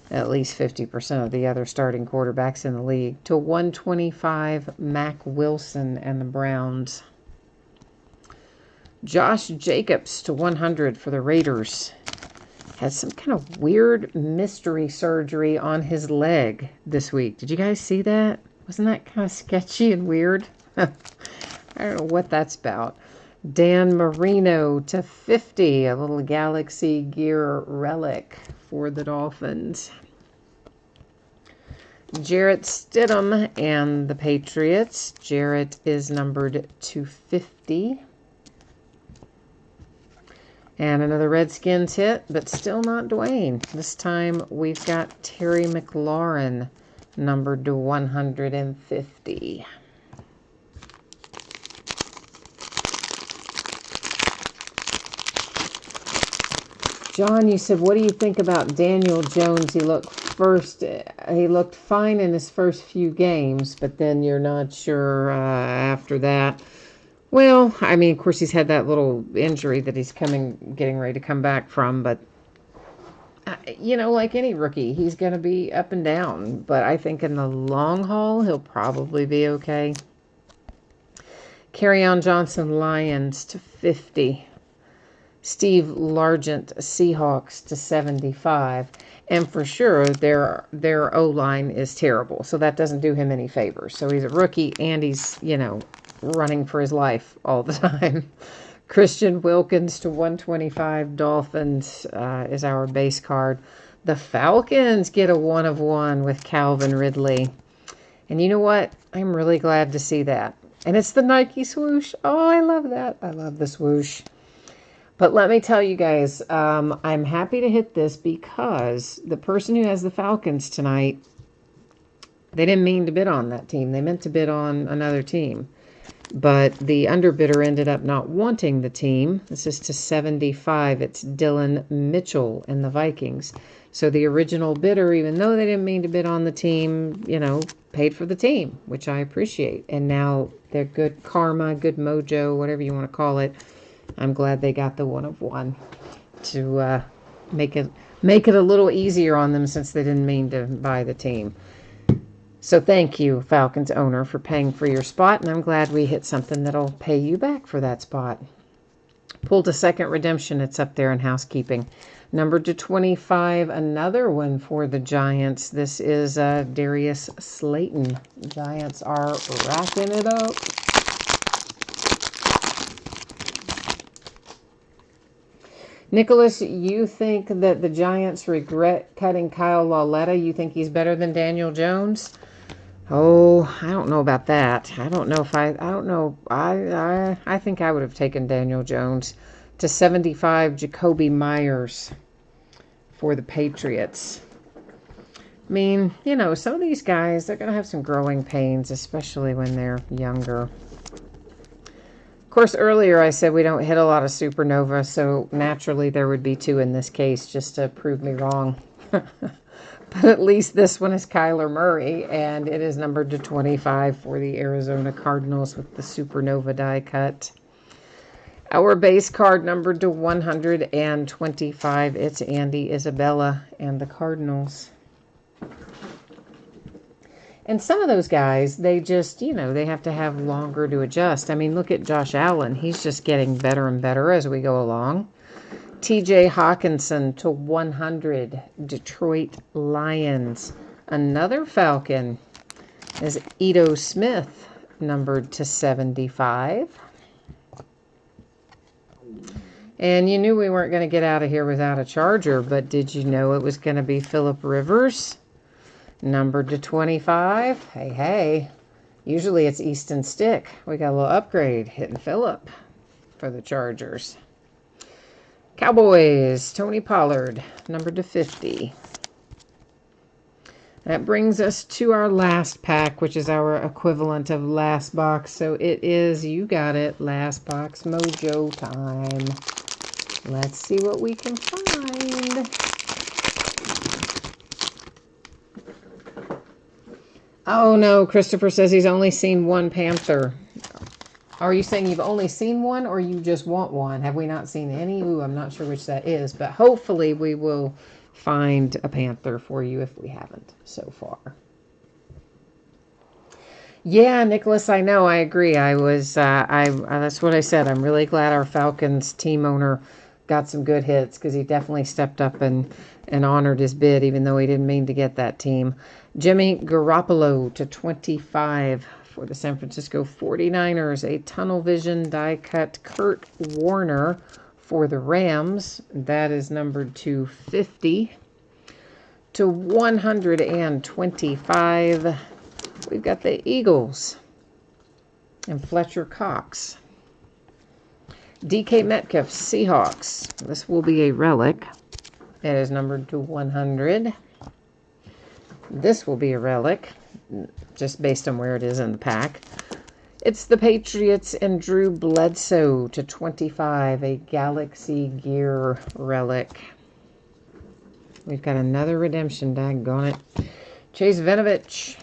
at least 50% of the other starting quarterbacks in the league. To 125, Mac Wilson and the Browns. Josh Jacobs to 100 for the Raiders. Has some kind of weird mystery surgery on his leg this week. Did you guys see that? Wasn't that kind of sketchy and weird? I don't know what that's about. Dan Marino to 50, a little Galaxy Gear relic for the Dolphins. Jarrett Stidham and the Patriots. Jarrett is numbered to 50. And another Redskins hit, but still not Dwayne. This time we've got Terry McLaurin, numbered to 150. John, you said, what do you think about Daniel Jones? He looked fine in his first few games, but then you're not sure after that. Well, I mean, of course, he's had that little injury that he's getting ready to come back from, but, you know, like any rookie, he's going to be up and down, but I think in the long haul, he'll probably be okay. Kerryon Johnson, Lions to 50. Steve Largent, Seahawks to 75. And for sure, their O-line is terrible. So that doesn't do him any favors. So he's a rookie and he's, running for his life all the time. Christian Wilkins to 125. Dolphins is our base card. The Falcons get a 1 of 1 with Calvin Ridley. And you know what? I'm really glad to see that. And it's the Nike swoosh. Oh, I love that. I love the swoosh. But let me tell you guys, I'm happy to hit this because the person who has the Falcons tonight, they didn't mean to bid on that team. They meant to bid on another team. But the underbidder ended up not wanting the team. This is to 75. It's Dylan Mitchell and the Vikings. So the original bidder, even though they didn't mean to bid on the team, paid for the team, which I appreciate. And now they're good karma, good mojo, whatever you want to call it. I'm glad they got the 1 of 1 to make it a little easier on them since they didn't mean to buy the team. So thank you, Falcons owner, for paying for your spot, and I'm glad we hit something that'll pay you back for that spot. Pulled a second redemption. It's up there in housekeeping. Number to 25, another one for the Giants. This is Darius Slayton. The Giants are racking it up. Nicholas, you think that the Giants regret cutting Kyle Lauletta? You think he's better than Daniel Jones? Oh, I don't know about that. I don't know. I think I would have taken Daniel Jones. To 75, Jacoby Myers for the Patriots. I mean, some of these guys, they're going to have some growing pains, especially when they're younger. Of course, earlier I said we don't hit a lot of supernova, so naturally there would be 2 in this case just to prove me wrong. But at least this one is Kyler Murray, and it is numbered to 25 for the Arizona Cardinals with the supernova die cut. Our base card numbered to 125. It's Andy Isabella and the Cardinals. And some of those guys, they just, they have to have longer to adjust. I mean, look at Josh Allen. He's just getting better and better as we go along. TJ Hawkinson to 100. Detroit Lions. Another Falcon is Ito Smith, numbered to 75. And you knew we weren't going to get out of here without a Charger, but did you know it was going to be Phillip Rivers? Numbered to 25. Hey. Usually it's Easton Stick. We got a little upgrade hitting Phillip for the Chargers. Cowboys, Tony Pollard, numbered to 50. That brings us to our last pack, which is our equivalent of last box. So it is, you got it, last box mojo time. Let's see what we can find. Oh no, Christopher says he's only seen one Panther. Are you saying you've only seen one or you just want one? Have we not seen any? Ooh, I'm not sure which that is, but hopefully we will find a Panther for you if we haven't so far. Yeah, Nicholas, I know. I agree. That's what I said. I'm really glad our Falcons team owner got some good hits because he definitely stepped up and honored his bid, even though he didn't mean to get that team. Jimmy Garoppolo to 25 for the San Francisco 49ers. A tunnel vision die cut Kurt Warner for the Rams. That is numbered to 50. To 125, we've got the Eagles and Fletcher Cox. DK Metcalf, Seahawks. This will be a relic. It is numbered to 100. This will be a relic, just based on where it is in the pack. It's the Patriots and Drew Bledsoe to 25, a Galaxy Gear relic. We've got another redemption, daggone it. Chase Vinovich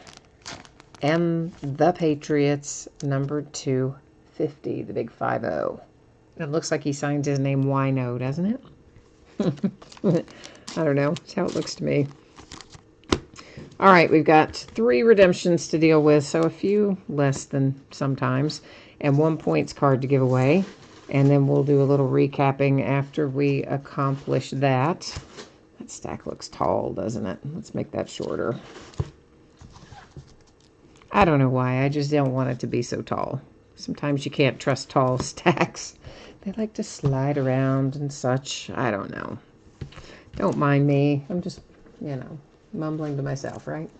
and the Patriots, numbered to 50, the big 5-0. It looks like he signs his name Wino, doesn't it? I don't know. That's how it looks to me. All right, we've got 3 redemptions to deal with, so a few less than sometimes. and 1 points card to give away. And then we'll do a little recapping after we accomplish that. That stack looks tall, doesn't it? Let's make that shorter. I don't know why. I just don't want it to be so tall. Sometimes you can't trust tall stacks. They like to slide around and such. I don't know. Don't mind me. I'm just, you know, mumbling to myself, right?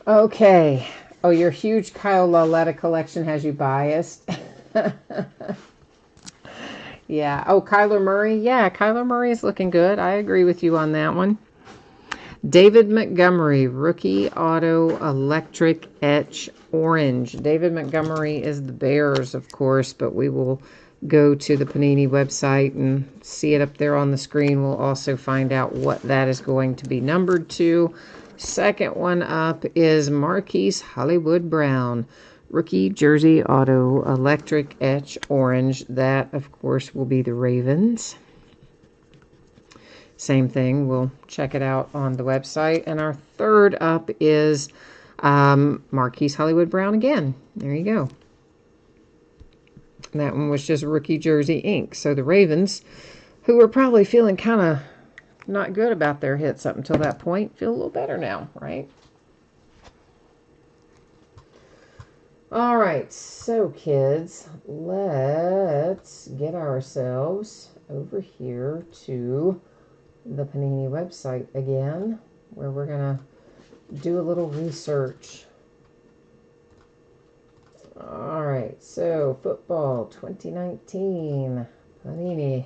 Okay. Oh, your huge Kyle Lauletta collection has you biased. Yeah. Oh, Kyler Murray. Yeah, Kyler Murray is looking good. I agree with you on that one. David Montgomery, rookie auto electric etch orange. David Montgomery is the Bears, of course, but we will go to the Panini website and see it up there on the screen. We'll also find out what that is going to be numbered to. Second one up is Marquise Hollywood Brown, rookie jersey auto electric etch orange. That, of course, will be the Ravens. Same thing. We'll check it out on the website. And our third up is Marquise Hollywood Brown again. There you go. That one was just rookie jersey ink. So the Ravens, who were probably feeling kind of not good about their hits up until that point, feel a little better now, right? All right, so kids, let's get ourselves over here to the Panini website again, where we're going to do a little research. All right, so football 2019, Panini,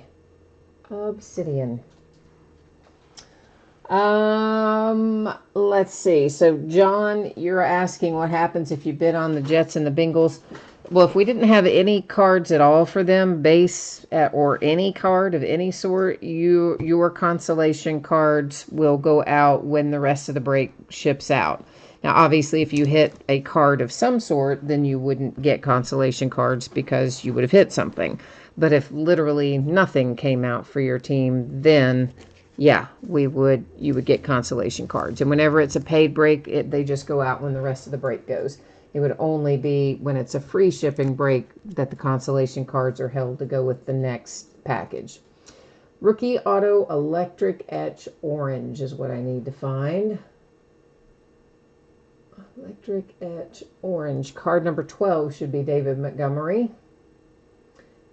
Obsidian. Let's see. So, John, you're asking what happens if you bid on the Jets and the Bengals. Well, if we didn't have any cards at all for them, base or any card of any sort, your consolation cards will go out when the rest of the break ships out. Now, obviously, if you hit a card of some sort, then you wouldn't get consolation cards because you would have hit something. But if literally nothing came out for your team, then yeah, you would get consolation cards. And whenever it's a paid break, they just go out when the rest of the break goes. It would only be when it's a free shipping break that the consolation cards are held to go with the next package. Rookie Auto Electric Etch Orange is what I need to find. Electric Etch Orange. Card number 12 should be David Montgomery.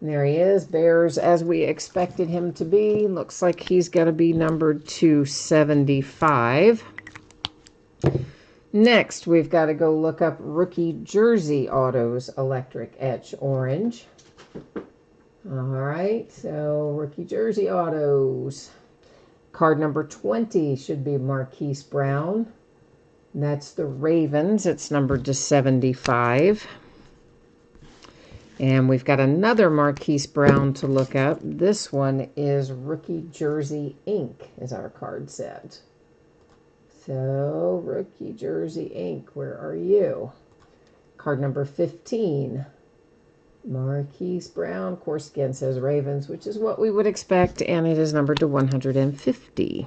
And there he is. Bears as we expected him to be. Looks like he's got to be numbered 275. Next, we've got to go look up Rookie Jersey Autos Electric Etch Orange. All right, so Rookie Jersey Autos. Card number 20 should be Marquise Brown. That's the Ravens. It's numbered to 75. And we've got another Marquise Brown to look up. This one is Rookie Jersey Ink is our card set. So, Rookie Jersey Ink, where are you? Card number 15. Marquise Brown. Of course, again, says Ravens, which is what we would expect, and it is numbered to 150.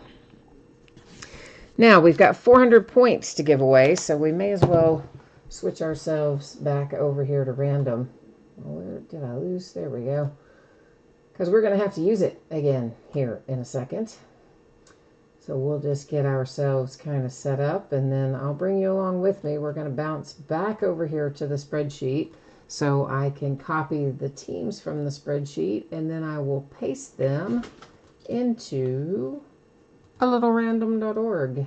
Now, we've got 400 points to give away, so we may as well switch ourselves back over here to random. Where did I lose? There we go. Because we're going to have to use it again here in a second. So we'll just get ourselves kind of set up, and then I'll bring you along with me. We're going to bounce back over here to the spreadsheet so I can copy the teams from the spreadsheet, and then I will paste them into a little random.org.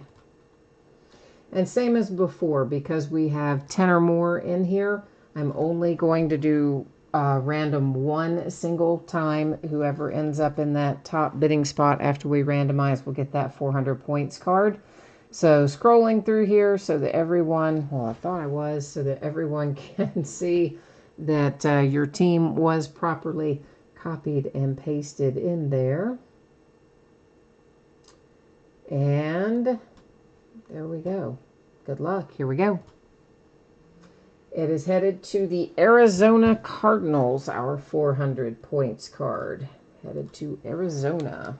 And same as before, because we have 10 or more in here, I'm only going to do random one single time. Whoever ends up in that top bidding spot after we randomize will get that 400 points card. So scrolling through here so that everyone, well, I thought I was, so that everyone can see that your team was properly copied and pasted in there. And there we go. Good luck. Here we go. It is headed to the Arizona Cardinals, our 400 points card. Headed to Arizona.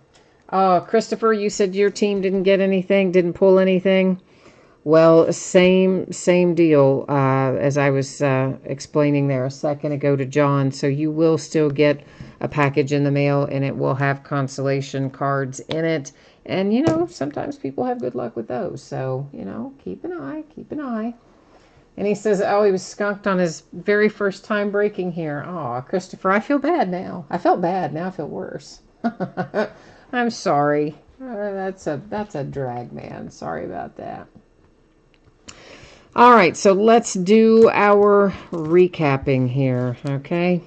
Oh, Christopher, you said your team didn't get anything, didn't pull anything. Well, same deal as I was explaining there a second ago to John. So you will still get a package in the mail, and it will have consolation cards in it. And, you know, sometimes people have good luck with those. So, you know, keep an eye, keep an eye. And he says, oh, he was skunked on his very first time breaking here. Oh, Christopher, I feel bad now. I felt bad. Now I feel worse. I'm sorry. That's a drag, man. Sorry about that. All right, so let's do our recapping here, okay?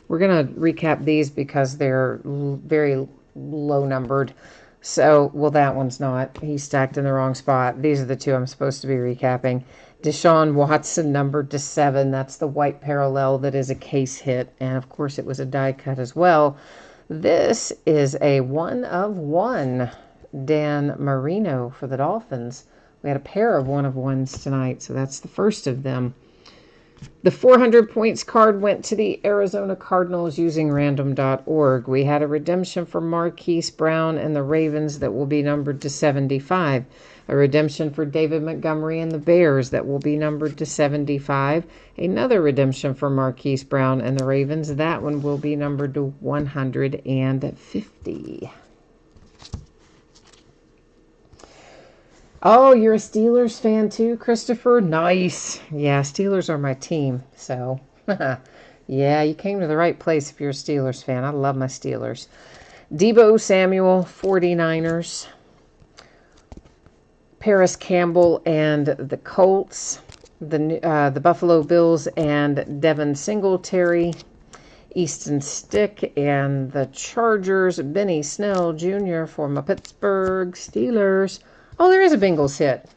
We're going to recap these because they're very low numbered. So, well, that one's not. He's stacked in the wrong spot. These are the two I'm supposed to be recapping. Deshaun Watson, numbered to 7. That's the white parallel that is a case hit. And, of course, it was a die cut as well. This is a 1 of 1 Dan Marino for the Dolphins. We had a pair of 1 of 1s tonight, so that's the first of them. The 400 points card went to the Arizona Cardinals using random.org. We had a redemption for Marquise Brown and the Ravens that will be numbered to 75. A redemption for David Montgomery and the Bears that will be numbered to 75. Another redemption for Marquise Brown and the Ravens. That one will be numbered to 150. Oh, you're a Steelers fan too, Christopher? Nice. Yeah, Steelers are my team. So, yeah, you came to the right place if you're a Steelers fan. I love my Steelers. Deebo Samuel, 49ers. Paris Campbell and the Colts. The Buffalo Bills and Devin Singletary. Easton Stick and the Chargers. Benny Snell Jr. for my Pittsburgh Steelers. Oh, there is a Bengals hit.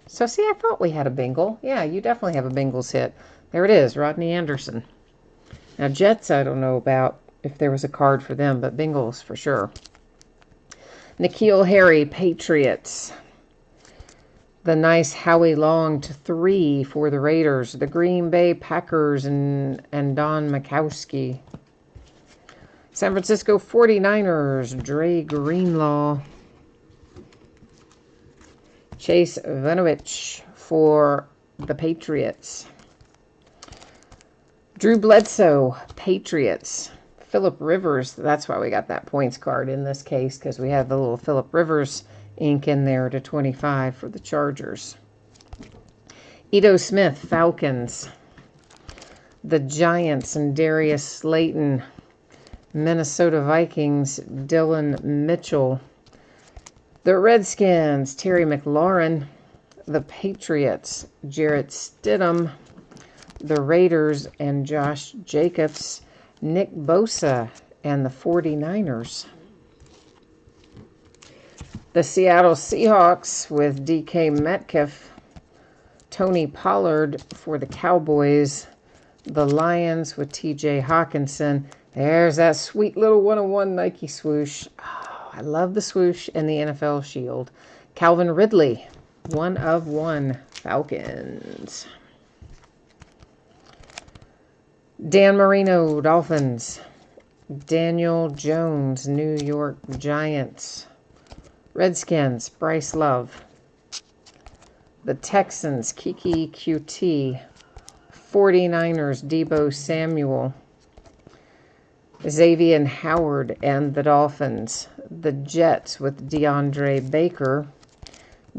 So, see, I thought we had a Bengal. Yeah, you definitely have a Bengals hit. There it is, Rodney Anderson. Now, Jets, I don't know about if there was a card for them, but Bengals for sure. N'Keal Harry, Patriots. The nice Howie Long to 3 for the Raiders. The Green Bay Packers and Don Makowski. San Francisco 49ers, Dre Greenlaw. Chase Vinovich for the Patriots. Drew Bledsoe, Patriots. Phillip Rivers, that's why we got that points card in this case, because we have the little Phillip Rivers ink in there to 25 for the Chargers. Ito Smith, Falcons. The Giants and Darius Slayton. Minnesota Vikings, Dylan Mitchell. The Redskins, Terry McLaurin. The Patriots, Jarrett Stidham. The Raiders and Josh Jacobs. Nick Bosa and the 49ers. The Seattle Seahawks with DK Metcalf. Tony Pollard for the Cowboys. The Lions with TJ Hawkinson. There's that sweet little 101 Nike swoosh. Oh, I love the swoosh and the NFL shield. Calvin Ridley, 1 of 1 Falcons. Dan Marino, Dolphins. Daniel Jones, New York Giants. Redskins, Bryce Love. The Texans, Kiki QT. 49ers, Deebo Samuel. Xavier Howard and the Dolphins. The Jets with DeAndre Baker.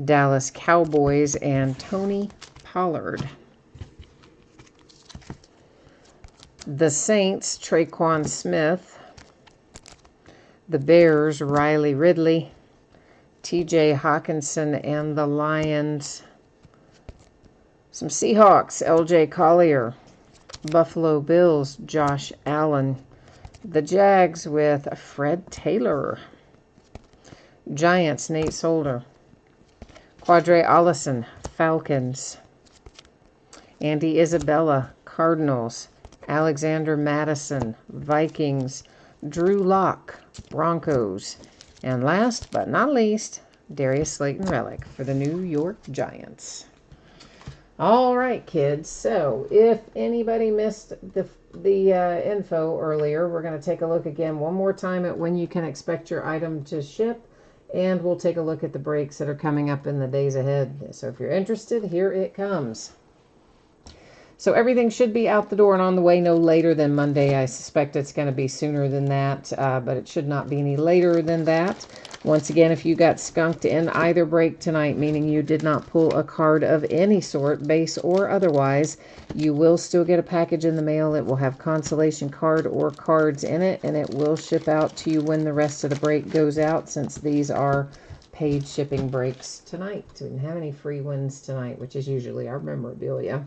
Dallas Cowboys and Tony Pollard. The Saints, Traquan Smith. The Bears, Riley Ridley. TJ Hawkinson and the Lions. Some Seahawks, LJ Collier. Buffalo Bills, Josh Allen. The Jags with Fred Taylor. Giants, Nate Solder. Quadre Allison, Falcons. Andy Isabella, Cardinals. Alexander Madison, Vikings. Drew Lock, Broncos. And last but not least, Darius Slayton Relic for the New York Giants. All right, kids. So if anybody missed the info earlier, we're going to take a look again one more time at when you can expect your item to ship. and we'll take a look at the breaks that are coming up in the days ahead. So if you're interested, here it comes. So everything should be out the door and on the way no later than Monday. I suspect it's going to be sooner than that, but it should not be any later than that. Once again, if you got skunked in either break tonight, meaning you did not pull a card of any sort, base or otherwise, you will still get a package in the mail. It will have consolation card or cards in it, and it will ship out to you when the rest of the break goes out, since these are paid shipping breaks tonight. So we didn't have any free ones tonight, which is usually our memorabilia.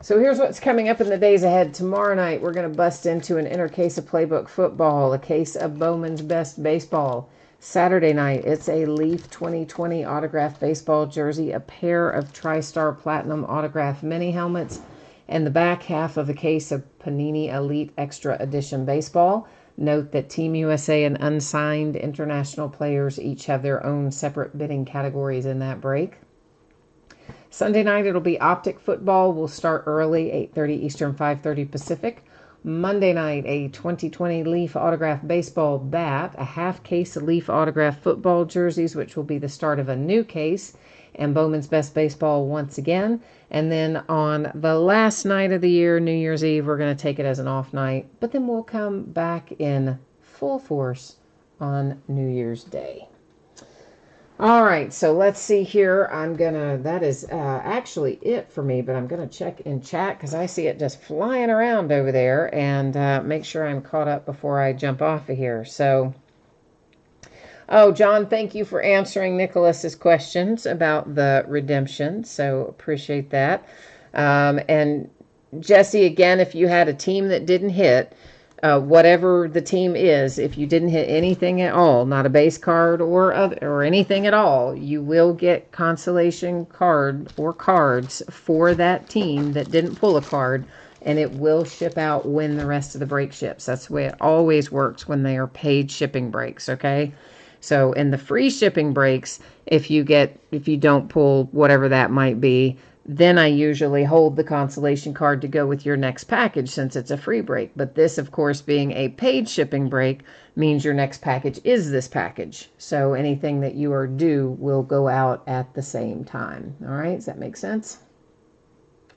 So here's what's coming up in the days ahead. Tomorrow night, we're going to bust into an inner case of Playbook Football, a case of Bowman's Best Baseball. Saturday night, it's a Leaf 2020 autographed baseball jersey, a pair of TriStar Platinum autographed mini helmets, and the back half of a case of Panini Elite Extra Edition Baseball. Note that Team USA and unsigned international players each have their own separate bidding categories in that break. Sunday night, it'll be Optic Football. We'll start early, 8:30 Eastern, 5:30 Pacific. Monday night, a 2020 Leaf Autograph Baseball bat, a half case of Leaf Autograph Football jerseys, which will be the start of a new case, and Bowman's Best Baseball once again. And then on the last night of the year, New Year's Eve, we're going to take it as an off night, but then we'll come back in full force on New Year's Day. All right, so let's see here. That is actually it for me, but I'm going to check in chat because I see it just flying around over there, and make sure I'm caught up before I jump off of here. So, oh, John, thank you for answering Nicholas's questions about the redemption. So appreciate that. And Jesse, again, if you had a team that didn't hit, whatever the team is, if you didn't hit anything at all, not a base card or anything at all, you will get consolation card or cards for that team that didn't pull a card, and it will ship out when the rest of the break ships. That's the way it always works when they are paid shipping breaks, okay? So in the free shipping breaks, if you don't pull whatever that might be, then I usually hold the consolation card to go with your next package since it's a free break. But this, of course, being a paid shipping break, means your next package is this package. So anything that you are due will go out at the same time. All right, does that make sense?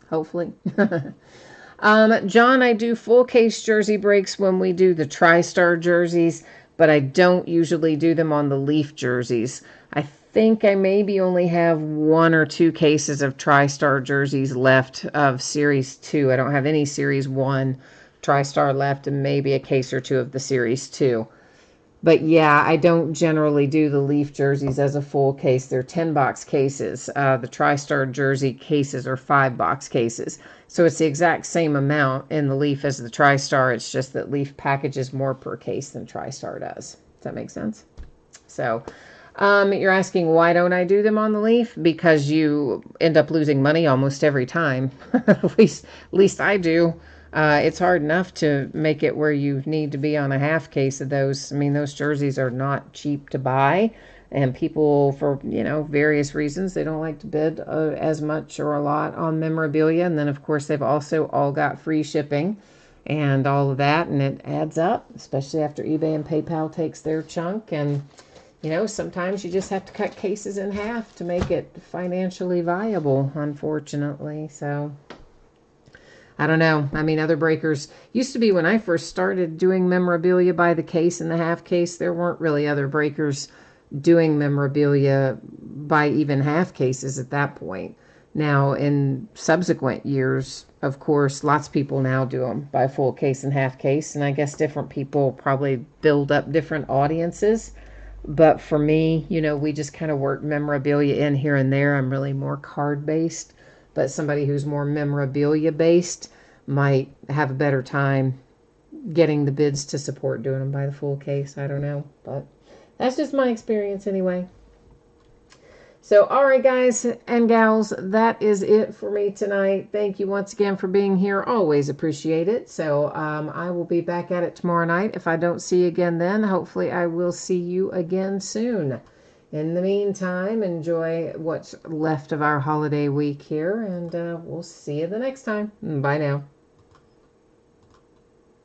Hopefully. John, I do full case jersey breaks when we do the TriStar jerseys, but I don't usually do them on the Leaf jerseys. I think I maybe only have 1 or 2 cases of TriStar jerseys left of Series 2. I don't have any Series 1 TriStar left, and maybe a case or 2 of the Series 2. But yeah, I don't generally do the Leaf jerseys as a full case. They're 10-box cases. The TriStar jersey cases are 5-box cases. So it's the exact same amount in the Leaf as the TriStar. It's just that Leaf packages more per case than TriStar does. Does that make sense? So you're asking why don't I do them on the Leaf? Because you end up losing money almost every time. at least I do. It's hard enough to make it where you need to be on a half case of those. I mean, those jerseys are not cheap to buy, and people, for various reasons, they don't like to bid as much or a lot on memorabilia. And then, of course, they've also all got free shipping and all of that, and it adds up, especially after eBay and PayPal takes their chunk. And sometimes you just have to cut cases in half to make it financially viable, unfortunately. So I don't know. I mean, other breakers used to be, when I first started doing memorabilia by the case and the half case, there weren't really other breakers doing memorabilia by even half cases at that point. Now, in subsequent years, of course, lots of people now do them by full case and half case, and I guess different people probably build up different audiences. But for me, we just kind of work memorabilia in here and there. I'm really more card-based. But somebody who's more memorabilia-based might have a better time getting the bids to support doing them by the full case. I don't know. But that's just my experience anyway. So, all right, guys and gals, that is it for me tonight. Thank you once again for being here. Always appreciate it. So, I will be back at it tomorrow night. If I don't see you again then, hopefully I will see you again soon. In the meantime, enjoy what's left of our holiday week here, and we'll see you the next time. Bye now.